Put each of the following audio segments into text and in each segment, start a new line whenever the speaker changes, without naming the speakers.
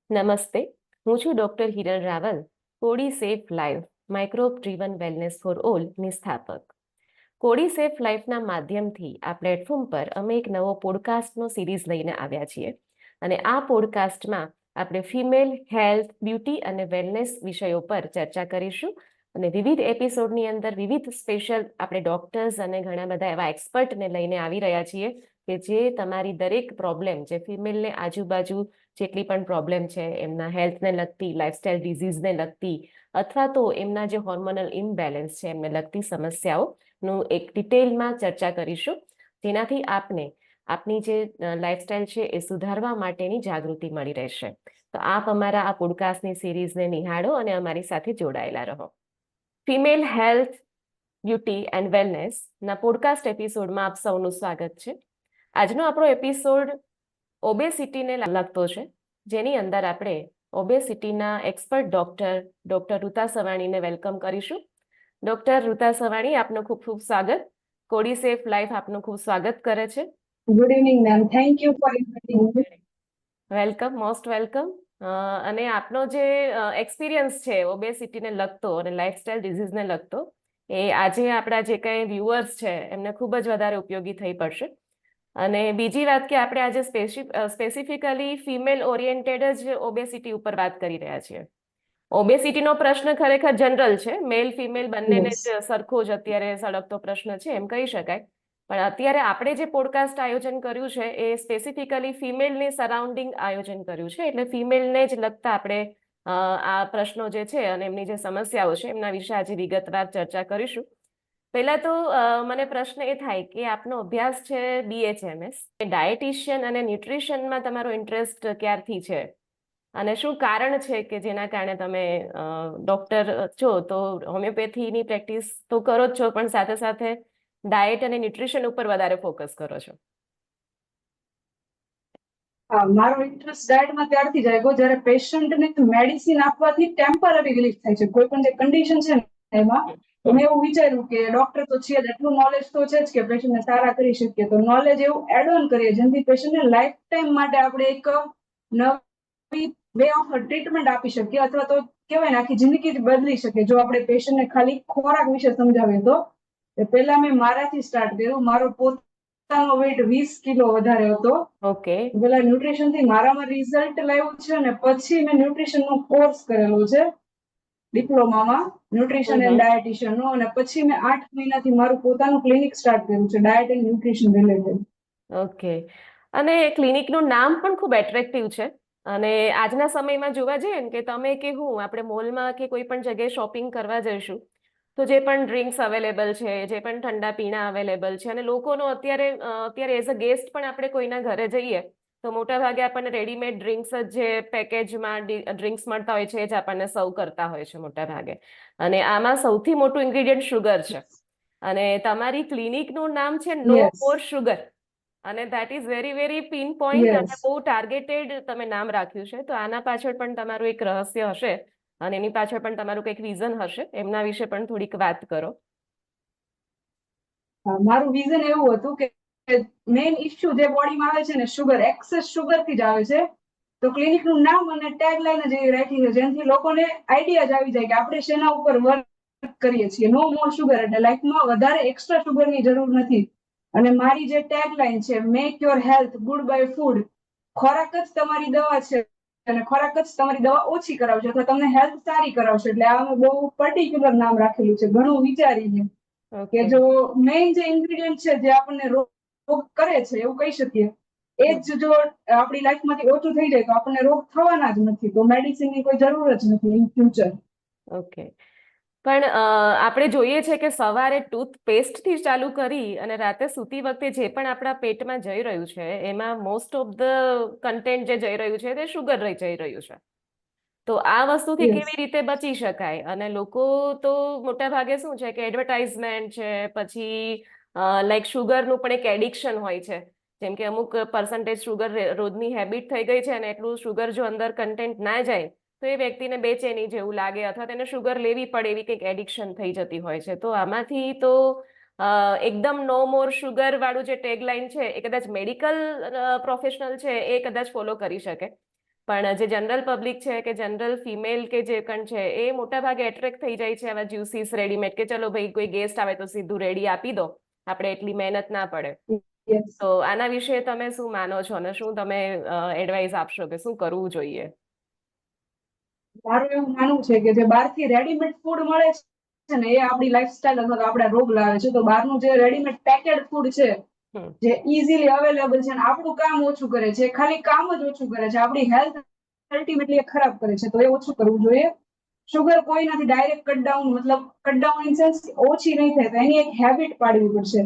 નમસ્તે, હું છું doctor Hiral Raval, Kodi safe life microbe driven wellness for ઓલની સ્થાપક. કોડી સેફ લાઈફના માધ્યમથી આ પ્લેટફોર્મ પર અમે એક નવો પોડકાસ્ટનો સિરીઝ લઈને આવ્યા છીએ અને આ પોડકાસ્ટમાં આપણે ફિમેલ હેલ્થ, બ્યુટી અને વેલનેસ વિષયો પર ચર્ચા કરીશું અને વિવિધ એપિસોડની અંદર વિવિધ સ્પેશિયલ આપણે ડોક્ટર્સ અને ઘણા બધા એવા એક્સપર્ટને લઈને આવી રહ્યા છીએ કે જે તમારી દરેક પ્રોબ્લેમ જે ફિમેલને આજુબાજુ જેટલી પણ પ્રોબ્લેમ છે એમના હેલ્થને લગતી, લાઇફસ્ટાઇલ ડિઝીઝને લગતી અથવા તો એમના જે હોર્મોનલ ઇમ્બેલેન્સ છે એમને લગતી સમસ્યાઓનું એક ડિટેલમાં ચર્ચા કરીશું, જેનાથી આપની જે લાઇફસ્ટાઇલ છે એ સુધારવા માટેની જાગૃતિ મળી રહેશે. તો આપ અમારા આ પોડકાસ્ટની સિરીઝને નિહાળો અને અમારી સાથે જોડાયેલા રહો. ફિમેલ હેલ્થ, બ્યુટી એન્ડ વેલનેસના પોડકાસ્ટ એપિસોડમાં આપ સૌનું સ્વાગત છે. આજનો આપણો એપિસોડ ઓબેસિટીને લગતો છે, જેની અંદર આપણે ઓબેસિટીના એક્સપર્ટ ડોક્ટર ઋતા સવાણીને વેલકમ કરીશું. ડોક્ટર ઋતા સવાણી, આપનું ખૂબ ખૂબ સ્વાગત. કોડી સેફ લાઈફ આપનું ખૂબ સ્વાગત કરે છે.
Good evening ma'am, thank you for inviting me.
Welcome, most welcome. અને આપનો જે એક્સપિરિયન્સ છે ઓબેસિટીને લગતો અને લાઇફસ્ટાઇલ ડિઝીઝને લગતો, એ આજે આપણા જે કંઈ વ્યુઅર્સ છે એમને ખૂબ જ વધારે ઉપયોગી થઈ પડશે. અને બીજી વાત કે આપણે આજે સ્પેસિફિકલી ફિમેલ ઓરિએન્ટેડ જ ઓબેસિટી ઉપર વાત કરી રહ્યા છીએ. ઓબેસિટીનો પ્રશ્ન ખરેખર જનરલ છે, મેલ ફિમેલ બંનેને જ સરખો જ અત્યારે સળગતો પ્રશ્ન છે એમ કહી શકાય. પણ અત્યારે આપણે જે પોડકાસ્ટ આયોજન કર્યું છે એ સ્પેસિફિકલી ફિમેલની સરાઉન્ડિંગ આયોજન કર્યું છે, એટલે ફિમેલને જ લગતા આપણે આ પ્રશ્નો જે છે અને એમની જે સમસ્યાઓ છે એમના વિશે આજે વિગતવાર ચર્ચા કરીશું. પહેલા તો મને પ્રશ્ન એ થાય કે આપનો અભ્યાસ છે BHMS, ડાયટિશિયન અને ન્યુટ્રિશનમાં તમારો ઇન્ટરેસ્ટ ક્યારથી છે અને શું કારણ છે કે જેના કારણે તમે ડોક્ટર છો તો હોમિયોપેથીની પ્રેક્ટિસ તો કરો જ છો, પણ સાથે સાથે ડાયટ અને ન્યુટ્રિશન ઉપર વધારે ફોકસ કરો છો?
મારો ઇન્ટરેસ્ટ ડાયટમાં ત્યારથી જ આવ્યો જ્યારે પેશન્ટને મેડિસિન આપવાથી ટેમ્પરરી રિલીફ થાય છે. કોઈ પણ જે કન્ડિશન છે ને એમાં મેં એવું વિચાર્યું કે ડોક્ટર તો છે જ, એટલું નોલેજ તો છે જ કે પેશન્ટને સારા કરી શકીએ, તો નોલેજ એવું એડ ઓન કરીએ જેનાથી પેશન્ટને લાઈફ ટાઈમ માટે આપણે એક નવી વે ઓફ ટ્રીટમેન્ટ આપી શકીએ, અથવા તો કહેવાય ને આખી જિંદગી જ બદલી શકે જો આપણે પેશન્ટને ખાલી ખોરાક વિશે સમજાવીએ તો. પહેલા મેં મારાથી સ્ટાર્ટ કર્યું. મારો પોતાનો વેઇટ 20 કિલો વધારે હતો.
ઓકે.
પેલા ન્યુટ્રિશન થી મારામાં રિઝલ્ટ લાવ્યું છે અને પછી મેં ન્યુટ્રિશન નો કોર્સ કરેલો છે ડિપ્લોમામાં, ન્યુટ્રિશન એન્ડ ડાયટિશિયન નો, અને પછી મેં 8 મહિનાથી મારું પોતાનું ક્લિનિક સ્ટાર્ટ કર્યું છે diet and nutrition related.
Okay. અને ક્લિનિકનું નામ પણ ખૂબ એટ્રેક્ટિવ છે. અને આજના સમયમાં જોવા જઈએ ને કે તમે કે હું આપણે મોલમાં કે કોઈ પણ જગ્યાએ શોપિંગ કરવા જઈશું તો જે પણ ડ્રિંક્સ અવેલેબલ છે, જે પણ ઠંડા પીણા અવેલેબલ છે, અને લોકોનો અત્યારે એઝ અ ગેસ્ટ પણ આપણે કોઈના ઘરે જઈએ તો મોટા ભાગે આપણને રેડીમેડ ડ્રિંક્સ જ જે પેકેજમાં ડ્રિંક્સ મળતા હોય છે એ જ આપણને સર્વ કરતા હોય છે મોટા ભાગે. અને આમાં સૌથી મોટું ઇન્ગ્રેડિયન્ટ શુગર છે. અને તમારી ક્લિનિકનું નામ છે નો મોર શુગર, અને that is very very pin point અને બહુ ટાર્ગેટેડ તમે નામ રાખ્યું છે. તો આના પાછળ પણ તમારું એક રહસ્ય હશે અને એની પાછળ પણ તમારું કંઈક રીઝન હશે, એમના વિશે પણ થોડીક વાત કરો.
મારું વિઝન એવું હતું કે મેઇન ઇશ્યુ જે બોડીમાં આવે છે ને શુગર, એક્સેસ શુગર થી જ આવે છે. તો ક્લિનિક નું નામ અને ટેગલાઈન જ એવી રાખી છે જેનાથી લોકોને આઈડિયા જ આવી જાય કે આપણે શેના ઉપર વર્ક કરીએ છીએ. નો મોર શુગર એટલે લાઈફમાં વધારે એક્સ્ટ્રા શુગરની જરૂર નથી. અને મારી જે ટેગલાઈન છે make your health good bye food, ખોરાક જ તમારી દવા છે અને ખોરાક જ તમારી દવા ઓછી કરાવશે અથવા તમને હેલ્થ સારી કરાવશે. એટલે આ બહુ પર્ટિક્યુલર નામ રાખેલું છે, ઘણું વિચારીને કે જો મેઇન જે ઇન્ગ્રેડિયન્ટ છે જે આપણને રોગ કરે છે એવું કહી શકીએ, એ જ જો આપણી લાઈફમાંથી ઓછું થઈ જાય તો આપણને રોગ થવાના જ નથી, તો મેડિસિનની કોઈ જરૂર જ નથી ઇન ફ્યુચર.
ઓકે. પણ આપણે જોઈએ છે કે સવારે ટૂથપેસ્ટથી ચાલુ કરી અને રાતે સૂતી વખતે જે પણ આપણા પેટમાં જઈ રહ્યું છે એમાં મોસ્ટ ઓફ ધ કન્ટેન્ટ જે જઈ રહ્યું છે તે શુગર જઈ રહ્યું છે. તો આ વસ્તુથી કેવી રીતે બચી શકાય? અને લોકો તો મોટા ભાગે શું છે કે એડવર્ટાઇઝમેન્ટ છે, પછી લાઈક શુગરનું પણ એક એડિક્શન હોય છે, જેમ કે અમુક પર્સન્ટેજ શુગર રોજની હેબિટ થઈ ગઈ છે અને એટલું શુગર જો અંદર કન્ટેન્ટ ના જાય તો એ વ્યક્તિને બેચેની જેવું લાગે અથવા તેને શુગર લેવી પડે એવી કંઈક એડિક્શન થઈ જતી હોય છે. તો આમાંથી તો એકદમ નો મોર શુગર વાળું જે ટેગલાઈન છે એ કદાચ મેડિકલ પ્રોફેશનલ છે એ કદાચ ફોલો કરી શકે, પણ જે જનરલ પબ્લિક છે કે જનરલ ફિમેલ કે જે કણ છે એ મોટા ભાગે એટ્રેક્ટ થઈ જાય છે આવા જ્યુસીસ રેડીમેડ કે ચલો ભાઈ કોઈ ગેસ્ટ આવે તો સીધું રેડી આપી દો, આપણે એટલી મહેનત ના પડે.
યસ,
તો આના વિશે તમે શું માનો છો અને શું તમે એડવાઇસ આપશો કે શું કરવું જોઈએ?
મારું એવું માનવું છે કે જે બહારથી રેડીમેડ ફૂડ મળે છે ને એ આપણી લાઈફસ્ટાઈલ અથવા તો આપણા રોગ લાવે છે. તો બહારનું જે રેડીમેડ પેકેડ ફૂડ છે
હમ.
જે ઇઝીલી અવેલેબલ છે અને આપણું કામ ઓછું કરે છે, ખાલી કામ જ ઓછું કરે છે, આપણી હેલ્થ અલ્ટિમેટલી ખરાબ કરે છે, તો એ ઓછું કરવું જોઈએ. શુગર કોઈનાથી ડાયરેક્ટ કટ ડાઉન, મતલબ કટ ડાઉન ઇન સેન્સ ઓછી નહીં થાય, તો એની એક હેબિટ પાડવી પડશે.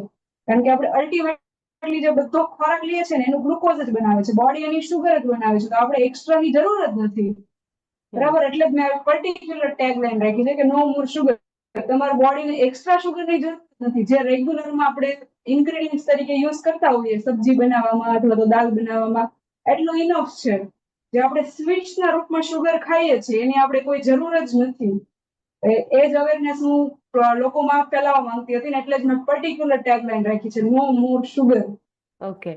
કારણ કે આપણે અલ્ટિમેટલી જે બધો ખોરાક લઈએ છીએ ને એનું ગ્લુકોઝ જ બનાવે છે, બોડી એની શુગર જ બનાવે છે, તો આપણે એક્સ્ટ્રાની જરૂર જ નથી. બરાબર, એટલે જ મેં પર્ટિક્યુલર ટેગ લાઈન રાખી છે કે નો મોર શુગર. તમારા બોડીને એક્સ્ટ્રા શુગરની જરૂર નથી. જે રેગ્યુલરમાં આપણે ઇન્ગ્રેડિયન્ટ્સ તરીકે યુઝ કરતા હોઈએ સબ્જી બનાવવામાં અથવા તો દાળ બનાવવામાં, એટલું ઇનફ છે. જે આપણે સ્વીટ્સના રૂપમાં શુગર ખાઈએ છીએ એની આપણે કોઈ જરૂર જ નથી. એ જ અવેરનેસ હું લોકોમાં ફેલાવવા માંગતી હતી ને એટલે જ મેં પર્ટિક્યુલર ટેગ લાઈન રાખી છે, નો મોર શુગર.
ઓકે,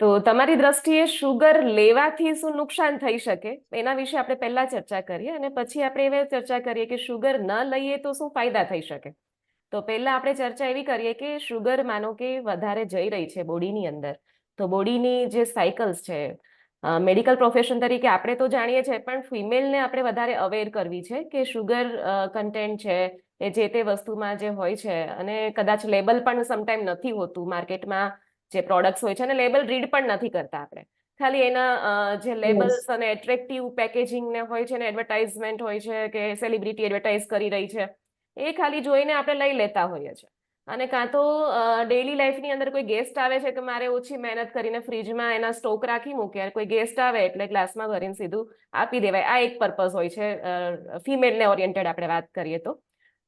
તો તમારી દ્રષ્ટિએ શુગર લેવાથી શું નુકસાન થઈ શકે એના વિશે આપણે પહેલા ચર્ચા કરીએ અને પછી આપણે એવી ચર્ચા કરીએ કે શુગર ન લઈએ તો શું ફાયદા થઈ શકે. તો પહેલા આપણે ચર્ચા એવી કરીએ કે શુગર માનો કે વધારે જઈ રહી છે બોડીની અંદર, તો બોડીની જે સાયકલ્સ છે, મેડિકલ પ્રોફેશન તરીકે આપણે તો જાણીએ છીએ પણ ફિમેલને આપણે વધારે અવેર કરવી છે કે શુગર કન્ટેન્ટ છે એ જે તે વસ્તુમાં જે હોય છે, અને કદાચ લેબલ પણ સમટાઈમ નથી હોતું માર્કેટમાં જે પ્રોડક્ટ્સ હોય છે અને લેબલ રીડ પણ નથી કરતા આપણે, ખાલી એના જે લેબલ્સ અને એટ્રેક્ટિવ પેકેજિંગને હોય છે ને એડવર્ટાઇઝમેન્ટ હોય છે કે સેલિબ્રિટી એડવર્ટાઇઝ કરી રહી છે એ ખાલી જોઈને આપણે લઈ લેતા હોઈએ છીએ. અને કાં તો ડેઈલી લાઈફની અંદર કોઈ ગેસ્ટ આવે છે તો મારે ઓછી મહેનત કરીને ફ્રીજમાં એના સ્ટોક રાખી મૂકે, કોઈ ગેસ્ટ આવે એટલે ગ્લાસમાં ભરીને સીધું આપી દેવાય. આ એક પર્પઝ હોય છે ફિમેલને ઓરિએન્ટેડ આપણે વાત કરીએ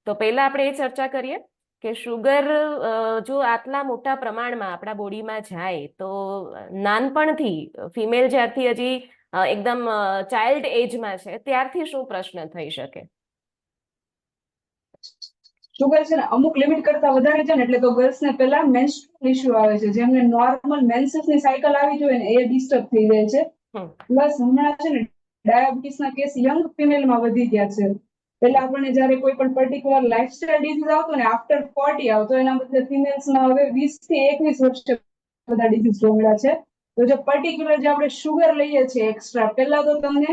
તો પહેલા આપણે એ ચર્ચા કરીએ કે શુગર જો આટલા મોટા પ્રમાણમાં આપણા બોડીમાં જાય તો નાનપણથી ફિમેલ જ્યારથી હજી એકદમ ચાઇલ્ડ એજમાં છે ત્યારથી શું પ્રશ્ન થઈ શકે?
શુગર છે ને અમુક લિમિટ કરતા વધારે છે ને એટલે તો ગર્લ્સને પહેલા મેન્સ્ટ્રુઅલ ઇશ્યુ આવે છે, જેમને નોર્મલ મેન્સેસની સાયકલ આવી જોઈએ ને એ ડિસ્ટર્બ થઈ જાય છે. પ્લસ હમણાં છે ને ડાયાબિટીસના કેસ યંગ ફિમેલમાં વધી ગયા છે. પહેલા આપણને જયારે કોઈ પણ પર્ટિક્યુલર લાઇફસ્ટાઇલ ડિઝીઝ આવતો ને આફ્ટર 40 આવતો, એના બદલે ફિમેલ્સમાં હવે 20 થી 21 વર્ષે બધા ડિઝીઝ જોવા મળ્યા છે. તો જે પર્ટિક્યુલર જે આપણે શુગર લઈએ છીએ એક્સ્ટ્રા, પહેલા તો તમને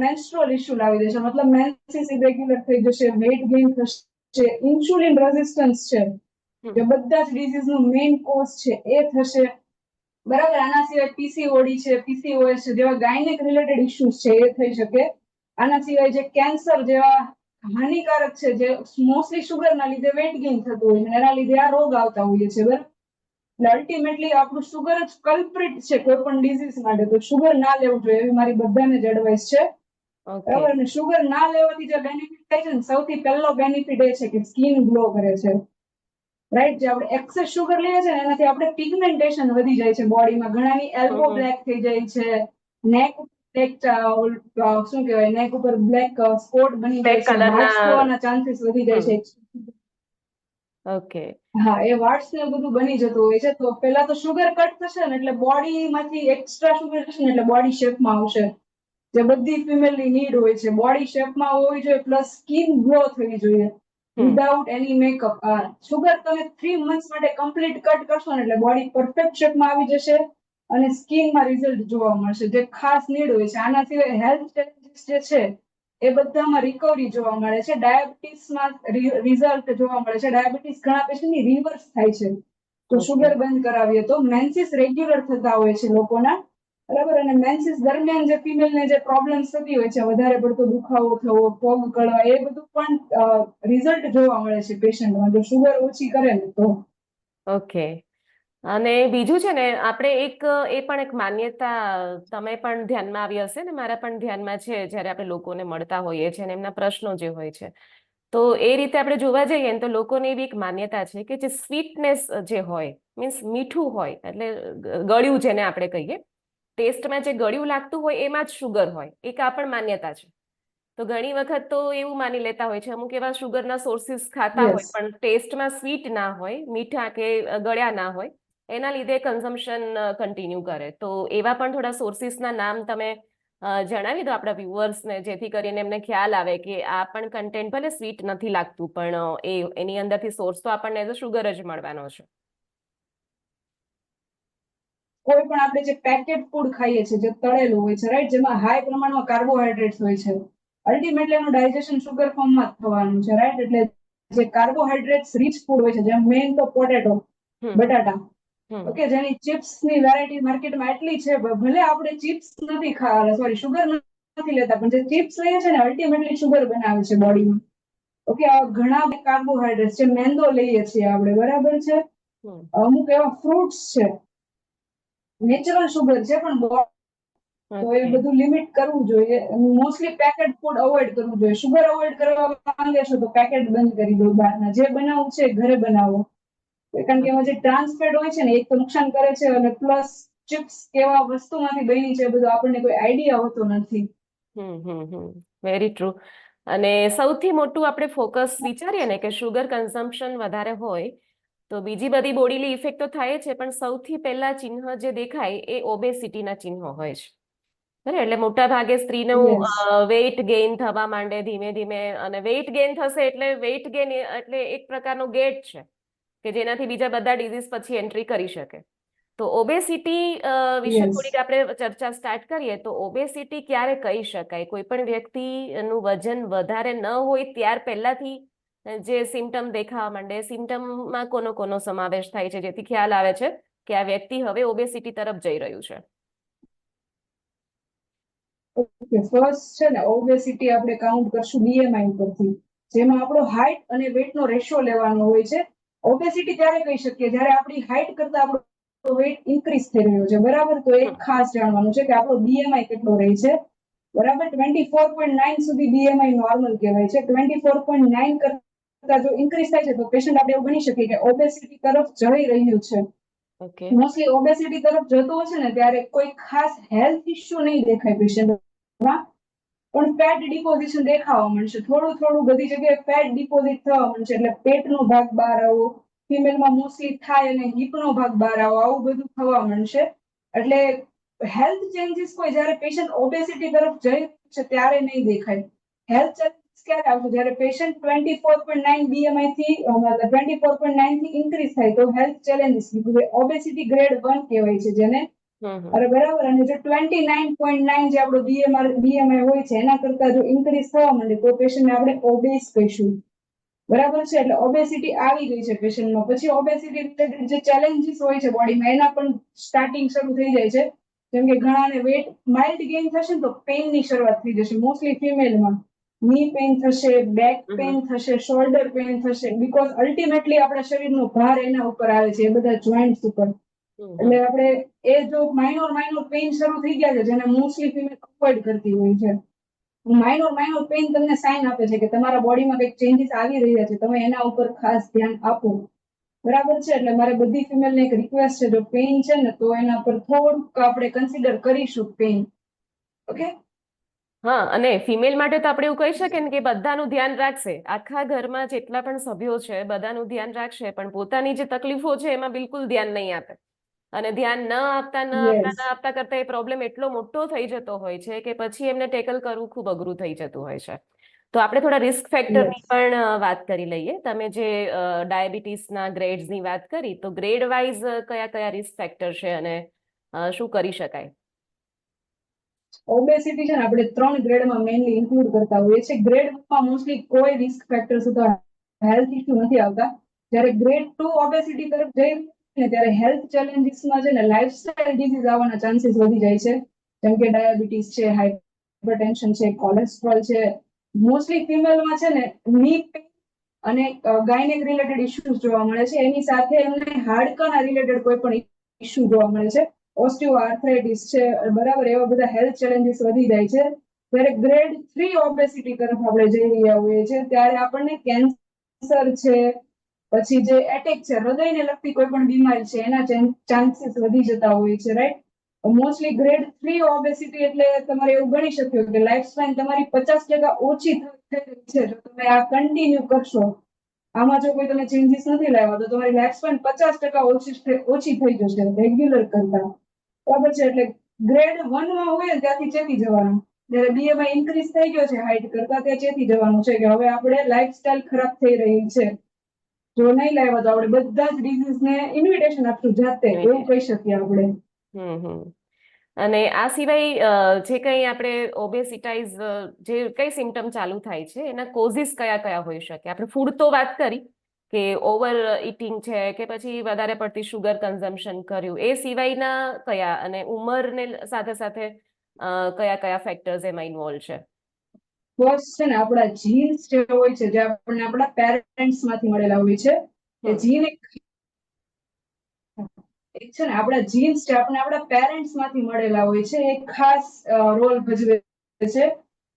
મેન્સ્ટ્રુઅલ ઇશ્યુ લાવી દેશે, મતલબ મેન્સીસ ઇરેગ્યુલર થઈ જશે, વેઇટ ગેઇન થશે, ઇન્સ્યુલિન રેઝિસ્ટન્સ છે જે બધા જ ડિઝીઝનું મેઇન કોઝ છે એ થશે. બરાબર, આના સિવાય પીસીઓડી છે, પીસીઓએસ છે જેવા ગાયનેક રિલેટેડ ઇશ્યુઝ છે એ થઈ શકે. આના સિવાય જે કેન્સર જેવા હાનિકારક છે, જે મોસ્ટલી શુગરના લીધે વેઇટ ગેઇન થતું હોય છે, એના લીધે આ રોગ આવતા હોઈએ છે. બરાબર, એટલે અલ્ટિમેટલી આપણું શુગર જ કલ્પ્રિટ છે કોઈ પણ ડિઝીઝ માટે, તો શુગર ના લેવું જોઈએ એવી મારી બધાને જ એડવાઇસ છે. બરાબર, અને શુગર ના લેવાથી જે બેનિફિટ થાય છે ને, સૌથી પહેલો બેનિફિટ એ છે કે સ્કિન ગ્લો કરે છે. રાઈટ, જે આપણે એક્સેસ શુગર લઈએ છીએ ને એનાથી આપણે પિગમેન્ટેશન વધી જાય છે બોડીમાં. ઘણાની એલ્બો બ્લેક થઈ જાય છે, નેક શું કહેવાય, નેક ઉપર બ્લેક સ્પોટ બની જાય છે, વાટ્સ થવાના ચાન્સીસ વધી જાય છે.
ઓકે,
હા, એ વાટ્સ ને બધું બની જતું હોય છે. તો પહેલા તો શુગર કટ થશે ને એટલે બોડીમાંથી એક્સ્ટ્રા શુગર જશે ને એટલે બોડી શેપમાં આવશે, જે બધી ફિમેલની નીડ હોય છે. બોડી શેપમાં હોવી જોઈએ પ્લસ સ્કિન ગ્લો થવી જોઈએ વિધાઉટ એની મેકઅપ. શુગર તમે 3 મંથ્સ માટે કમ્પ્લીટ કટ કરશો ને એટલે બોડી પરફેક્ટ શેપમાં આવી જશે અને સ્કિનમાં રિઝલ્ટ જોવા મળશે, જે ખાસ નીડ હોય છે. આના સિવાય હેલ્થ ચેલેન્જીસ જે છે એ બધામાં રિકવરી જોવા મળે છે. ડાયાબિટીસમાં રિઝલ્ટ જોવા મળે છે. ડાયાબિટીસ ઘણા પેશન્ટની રિવર્સ થાય છે તો શુગર બંધ કરાવીએ તો. મેન્સીસ રેગ્યુલર થતા હોય છે લોકોના, બરાબર, અને મેન્સીસ દરમિયાન જે ફિમેલને જે પ્રોબ્લેમ્સ થતી હોય છે, વધારે પડતો દુખાવો થવો, પગ કળવા, એ બધું પણ રિઝલ્ટ જોવા મળે છે પેશન્ટમાં જો શુગર ઓછી કરે ને તો.
ઓકે, અને બીજું છે ને આપણે એ પણ એક માન્યતા તમે પણ ધ્યાનમાં આવી હશે ને મારા પણ ધ્યાનમાં છે જ્યારે આપણે લોકોને મળતા હોઈએ છીએ અને એમના પ્રશ્નો જે હોય છે, તો એ રીતે આપણે જોવા જઈએ ને તો લોકોની એવી એક માન્યતા છે કે જે સ્વીટનેસ જે હોય, મીન્સ મીઠું હોય એટલે ગળ્યું જેને આપણે કહીએ, ટેસ્ટમાં જે ગળ્યું લાગતું હોય એમાં જ શુગર હોય, એક આ પણ માન્યતા છે. તો ઘણી વખત તો એવું માની લેતા હોય છે, અમુક એવા શુગરના સોર્સિસ ખાતા હોય પણ ટેસ્ટમાં સ્વીટ ના હોય, મીઠા કે ગળ્યા ના હોય, એના લીધે કન્ઝમ્પશન કન્ટિન્યુ કરે. તો એવા પણ થોડા સોર્સિસના નામ તમે જણાવી દો આપણા વ્યુઅર્સને, જેથી કરીને એમને ખ્યાલ આવે કે આ પણ કન્ટેન્ટ ભલે સ્વીટ નથી લાગતું પણ એની અંદરથી સોર્સ તો આપણને એઝ અ શુગર જ મળવાનો છે.
કોઈ પણ આપણે જે પેકેટ ફૂડ ખાઈએ છીએ, જે તળેલું હોય છે, રાઈટ, જેમાં હાઈ પ્રમાણમાં કાર્બોહાઈડ્રેટ્સ હોય છે, અલ્ટિમેટલી એનું ડાયજેશન શુગર ફોર્મમાં જ થવાનું છે, રાઈટ. એટલે જે કાર્બોહાઈડ્રેટ્સ રીચ ફૂડ હોય છે, જેમ મેઇન તો પોટેટો,
હમ
બટાટા,
હમ
ઓકે, જેની ચિપ્સ ની વેરાયટી માર્કેટમાં એટલી છે, ભલે આપણે ચિપ્સ નથી સોરી શુગર નથી લેતા, પણ જે ચિપ્સ લઈએ છે ને અલ્ટિમેટલી શુગર બનાવે છે બોડીમાં. ઓકે, આ ઘણા કાર્બોહાઈડ્રેટ છે. મેંદો લઈએ છીએ આપણે, બરાબર છે.
હમ
અમુક એવા ફ્રૂટ્સ છે, નેચરલ શુગર છે, પણ તો એ
ઓકે.
બધું લિમિટ કરવું જોઈએ. મોસ્ટલી પેકેટ ફૂડ અવોઇડ કરવું જોઈએ. શુગર અવોઇડ કરવા માંગે છો તો પેકેટ બંધ કરી દો. બહારના જે બનાવવું છે ઘરે બનાવો, કારણ કે એમાં જે ટ્રાન્સફેટ હોય છે ને એક તો નુકસાન કરે છે, અને પ્લસ ચિપ્સ કેવા વસ્તુમાંથી બની છે બધું આપણને કોઈ આઈડિયા હોતો નથી.
Very true. અને સૌથી મોટું આપણે ફોકસ વિચારીએ ને કે શુગર કન્ઝમ્પશન વધારે હોય તો બીજી બધી બોડીલી ઇફેક્ટ તો થાય છે, પણ સૌથી પહેલા ચિહ્ન જે દેખાય એ ઓબેસિટીના ચિહ્નો હોય છે. બરાબર, એટલે મોટા ભાગે સ્ત્રીનું
યસ,
વેઇટ ગેઇન થવા માંડે ધીમે ધીમે, અને વેઇટ ગેઇન થશે એટલે વેઇટ ગેઇન એટલે એક પ્રકારનો ગેટ છે કે જેનાથી બીજા બધા ડિઝીઝ પછી એન્ટ્રી કરી શકે. તો ઓબેસિટી વિશે
યસ.
થોડીક આપણે ચર્ચા સ્ટાર્ટ કરીએ. તો ઓબેસિટી ક્યારે કહી શકાય? કોઈ પણ વ્યક્તિનું વજન વધારે ન હોય ત્યાર પહેલાથી જે સિમ્ટમ દેખાવા માંડે, સિમ્ટમમાં કોનો સમાવેશ થાય છે જેથી ખ્યાલ આવે છે કે આ વ્યક્તિ હવે ઓબેસિટી તરફ જઈ રહ્યું છે?
ઓકે, ફર્સ્ટ છે ને ઓબેસિટી આપણે કાઉન્ટ કરશું બીએમઆઈ પરથી, જેમાં આપણો હાઇટ અને વેટ નો રેશિયો લેવાનો હોય છે. ઓબેસિટી ત્યારે કહી શકીએ જ્યારે આપણી હાઇટ કરતા આપણો વેટ ઇન્ક્રીઝ થઈ રહ્યો છે, બરાબર. તો એક ખાસ જાણવાનું છે કે આપણો બીએમઆઈ કેટલો રહે છે, બરાબર. 24.9 સુધી બીએમઆઈ નોર્મલ કહેવાય છે. 24.9 કરતા જો ઇન્ક્રીઝ થાય છે તો પેશન્ટ આપણે એવું ગણી શકીએ કે ઓબેસિટી તરફ જઈ રહ્યું છે.
ઓકે.
મોસ્ટલી ઓબેસિટી તરફ જતો હશે ને ત્યારે કોઈ ખાસ હેલ્થ ઇશ્યુ નહીં દેખાય પેશન્ટમાં, પણ ફેટ ડિપોઝિશન દેખાવા મળશે. થોડું થોડું બધી જગ્યાએ ફેટ ડિપોઝિટ થવા મળશે, એટલે પેટનો ભાગ બહાર આવો, ફિમેલમાં મોસ્ટલી થાય અને હિપનો ભાગ બહાર આવો, આવું બધું થવા મળશે. એટલે હેલ્થ ચેન્જીસ કોઈ જ્યારે પેશન્ટ ઓબેસિટી તરફ જઈ છે ત્યારે નહીં દેખાય. હેલ્થ ચેન્જીસ ક્યારે આવશે? જ્યારે પેશન્ટ 24.9 બીએમઆઈ થી 24.9 થી ઇન્ક્રીઝ થાય તો હેલ્થ ચેલેન્જીસ, ઓબેસિટી ગ્રેડ 1 કહેવાય છે જેને. અરે બરાબર. અને જો 29.9 જે આપણો બીએમઆઈ હોય છે એના કરતા જો ઇન્ક્રીઝ થવા માંડે તો પેશન્ટને આપણે ઓબેસ કહીશું, બરાબર છે. એટલે ઓબેસિટી આવી ગઈ છે પેશન્ટમાં. પછી ઓબેસિટી રિલેટેડ જે ચેલેન્જીસ હોય છે બોડીમાં એના પણ સ્ટાર્ટિંગ શરૂ થઈ જાય છે. જેમ કે ઘણાને વેટ માઇલ્ડ ગેઇન થશે ને તો પેઇનની શરૂઆત થઈ જશે, મોસ્ટલી ફિમેલમાં. ની પેઇન થશે, બેક પેઇન થશે, શોલ્ડર પેઇન થશે, બીકોઝ અલ્ટિમેટલી આપણા શરીરનો ભાર એના ઉપર આવે છે, એ બધા જોઈન્ટ્સ ઉપર. એટલે આપણે એ જો માઇનોર પેઇન શરૂ થઈ ગયા છે જેને મોસ્ટલી ફિમેલ અવોઇડ કરતી હોય છે, માઇનોર પેઇન તમને સાઇન આપે છે કે તમારા બોડીમાં કંઈક ચેન્જીસ આવી રહ્યા છે, તમે એના ઉપર ખાસ ધ્યાન આપો, બરાબર છે. એટલે મારે બધી ફિમેલને એક રિક્વેસ્ટ છે, જો પેઇન છે ને તો એના પર થોડુંક આપણે કન્સિડર કરીશું પેઇન. ઓકે.
હા, અને ફિમેલ માટે તો આપણે એવું કહી શકીએ ને કે બધાનું ધ્યાન રાખશે, આખા ઘરમાં જેટલા પણ સભ્યો છે બધાનું ધ્યાન રાખશે, પણ પોતાની જે તકલીફો છે એમાં બિલકુલ ધ્યાન નહીં આપે. અને ધ્યાન
યસ,
ન આપતા કરતા એ પ્રોબ્લેમ એટલો મોટો થઈ જતો હોય છે કે પછી એમને ટેકલ કરવું ખૂબ અઘરું થઈ જતું હોય છે. તો આપણે થોડા રિસ્ક ફેક્ટરની
યસ.
પણ વાત કરી લઈએ. તમે જે ડાયાબિટીસના ગ્રેડ્સની વાત કરી, તો ગ્રેડ વાઇઝ કયા કયા રિસ્ક ફેક્ટર છે અને શું કરી શકાય?
ઓબેસિટી છે ને આપણે 3 ગ્રેડમાં મેઇનલી ઇન્ક્લુડ કરતા હોઈએ છીએ. ગ્રેડ 1 માં મોસ્ટલી કોઈ રિસ્ક ફેક્ટર્સ અથવા હેલ્થ ઇશ્યુ નથી આવતા. જ્યારે ગ્રેડ 2 ઓબેસિટી તરફ જઈ ને ત્યારે હેલ્થ ચેલેન્જીસમાં છે ને લાઇફસ્ટાઇલ ડિઝીઝ આવવાના ચાન્સીસ વધી જાય છે, જેમ કે ડાયાબિટીસ છે, હાઇપરટેન્શન છે, કોલેસ્ટ્રોલ છે. મોસ્ટલી ફિમેલમાં છે ને ની પેઇન અને ગાયનેક રિલેટેડ ઇશ્યુઝ જોવા મળે છે. એની સાથે એમને હાડકાના રિલેટેડ કોઈ પણ ઇશ્યુ જોવા મળે છે, ઓસ્ટિયોઆર્થરાઇટિસ છે, બરાબર. એવા બધા હેલ્થ ચેલેન્જીસ વધી જાય છે. જ્યારે ગ્રેડ 3 ઓબેસિટી તરફ આપણે જઈ રહ્યા હોઈએ છીએ ત્યારે આપણને કેન્સર છે, પછી જે એટેક છે, હૃદયને લગતી કોઈ પણ બીમારી છે, એના ચાન્સીસ વધી જતા હોય છે, રાઈટ. મોસ્ટલી ગ્રેડ 3 ઓબેસિટી એટલે તમારે એવું ગણી શક્યો કે લાઈફ સ્પાન તમારી 50% ઓછી થઈ રહી છે. જો તમે આ કન્ટિન્યુ કરશો, આમાં જો કોઈ તમે ચેન્જીસ નથી લાવ્યા તો તમારી લાઈફ સ્પાન 50% ઓછી થઈ જશે રેગ્યુલર કરતા, બરાબર છે. એટલે ગ્રેડ 1 માં હોય ને ત્યાંથી ચેતી જવાનું. જ્યારે BMI ઇન્ક્રીઝ થઈ ગયો છે હાઈટ કરતા, ત્યાં ચેતી જવાનું છે કે હવે આપણે લાઈફસ્ટાઈલ ખરાબ થઈ રહી છે. જો નહીં લાવ્યા તો આપણે બધા જ ડિઝીઝ ને ઇન્વિટેશન આપશું જાતે, એવું કહી શકીએ આપણે.
અને આ સિવાય જે કંઈ આપણે ઓબેસિટાઇઝ જે કઈ સિમ્ટમ ચાલુ થાય છે એના કોઝિસ કયા કયા હોઈ શકે? આપણે ફૂડ તો વાત કરી કે ઓવર ઇટિંગ છે કે પછી વધારે પડતી શુગર કન્ઝમ્પશન કર્યું, એ સિવાયના કયા, અને ઉંમરને સાથે સાથે કયા કયા ફેક્ટર્સ એમાં ઇન્વોલ્વ છે?
ફર્સ્ટ છે ને આપણા જીન્સ જે હોય છે, જે આપણને આપણા પેરેન્ટ્સ માંથી મળેલા હોય છે, એ જીન એક છે ને આપણા જીન્સ જે આપણને આપણા પેરેન્ટ્સ માંથી મળેલા હોય છે, એ ખાસ રોલ ભજવે છે.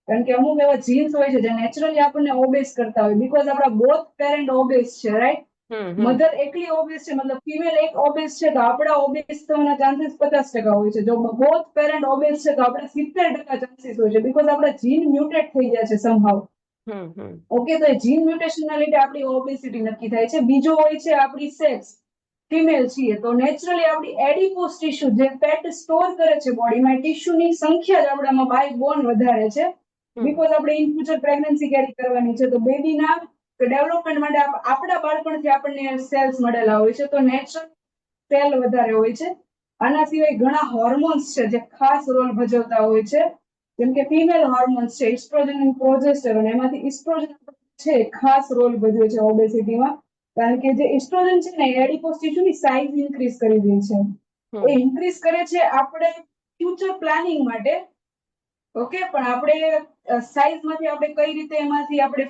કારણ કે અમુક એવા જીન્સ હોય છે જે નેચરલી આપણને ઓબેસ કરતા હોય, બીકોઝ આપણા બોથ પેરેન્ટ ઓબેસ છે, રાઈટ? મધર એકલી ઓબેસ છે, મતલબ ફિમેલ એક ઓબેસ છે, તો આપણા ઓબેસ થવાના ચાન્સીસ 50% હોય છે. જો બોથ પેરેન્ટ ઓબેસ છે તો આપણે 70% ચાન્સીસ હોય છે, બીકોઝ આપણા જીન મ્યુટેટ થઈ ગયા છે સમહાવ. ઓકે, તો એ જીન મ્યુટેશન ના લીધે આપણી ઓબેસિટી નક્કી થાય છે. બીજો હોય છે આપણી સેક્સ. ફિમેલ છીએ તો નેચરલી આપણી એડિપોસ ટિશ્યુ જે ફેટ સ્ટોર કરે છે બોડીમાં, ટિશ્યુની સંખ્યા જ આપણામાં બાય બોર્ન વધારે છે, બીકોઝ આપણે ઇન ફ્યુચર પ્રેગ્નન્સી કેરી કરવાની છે. તો બેબીના ડેવલપમેન્ટ માટે આપણા બાળપણથી આપણને સેલ્સ મળેલા હોય છે, તો નેચરલ સેલ વધારે હોય છે. આના સિવાય ઘણા હોર્મોન્સ છે જે ખાસ રોલ ભજવતા હોય છે, જેમ કે ફિમેલ હોર્મોન્સ છે, ઇસ્ટ્રોજન અને પ્રોજેસ્ટેરોન. એમાંથી ઇસ્ટ્રોજન છે ખાસ રોલ ભજવે છે ઓબેસિટીમાં, કારણ કે જે ઇસ્ટ્રોજન છે ને એડિપોસ ટિશ્યુની સાઇઝ ઇન્ક્રીઝ કરી દે છે. એ ઇન્ક્રીઝ કરે છે આપણે ફ્યુચર પ્લાનિંગ માટે, ઓકે, પણ આપણે સાઇઝ માંથી આપણે કઈ રીતે એમાંથી આપણે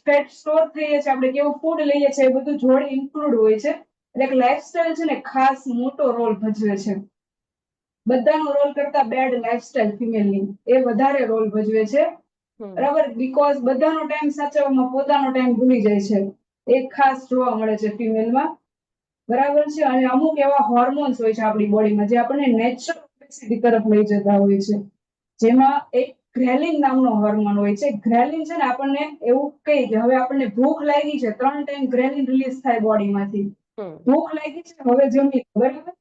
ફેટ સ્ટોર થઈએ છીએ, આપણે કેવું ફૂડ લઈએ છીએ, એ બધું જોડે ઇન્ક્લુડ હોય છે. એટલે લાઈફસ્ટાઈલ છે ને ખાસ મોટો રોલ ભજવે છે. બધાનો રોલ કરતા બેડ લાઈફસ્ટાઈલ ફિમેલની એ વધારે રોલ ભજવે છે, બરાબર? બીકોઝ બધાનો ટાઈમ સાચવવામાં પોતાનો ટાઈમ ભૂલી જાય છે, એ ખાસ જોવા મળે છે ફિમેલમાં, બરાબર છે? અને અમુક એવા હોર્મોન્સ હોય છે આપણી બોડીમાં જે આપણને નેચરલ ઓબેસિટી તરફ લઈ જતા હોય છે, જેમાં એક ગ્રેલિન નામનો હોર્મોન હોય છે. ગ્રેલિન છે ને આપણને એવું કહે કે હવે આપણને ભૂખ લાગી છે, 3 ટાઈમ ગ્રેલિન રિલીઝ થાય બોડીમાંથી. ભૂખ લાગી છે, હવે જમી, બરાબર?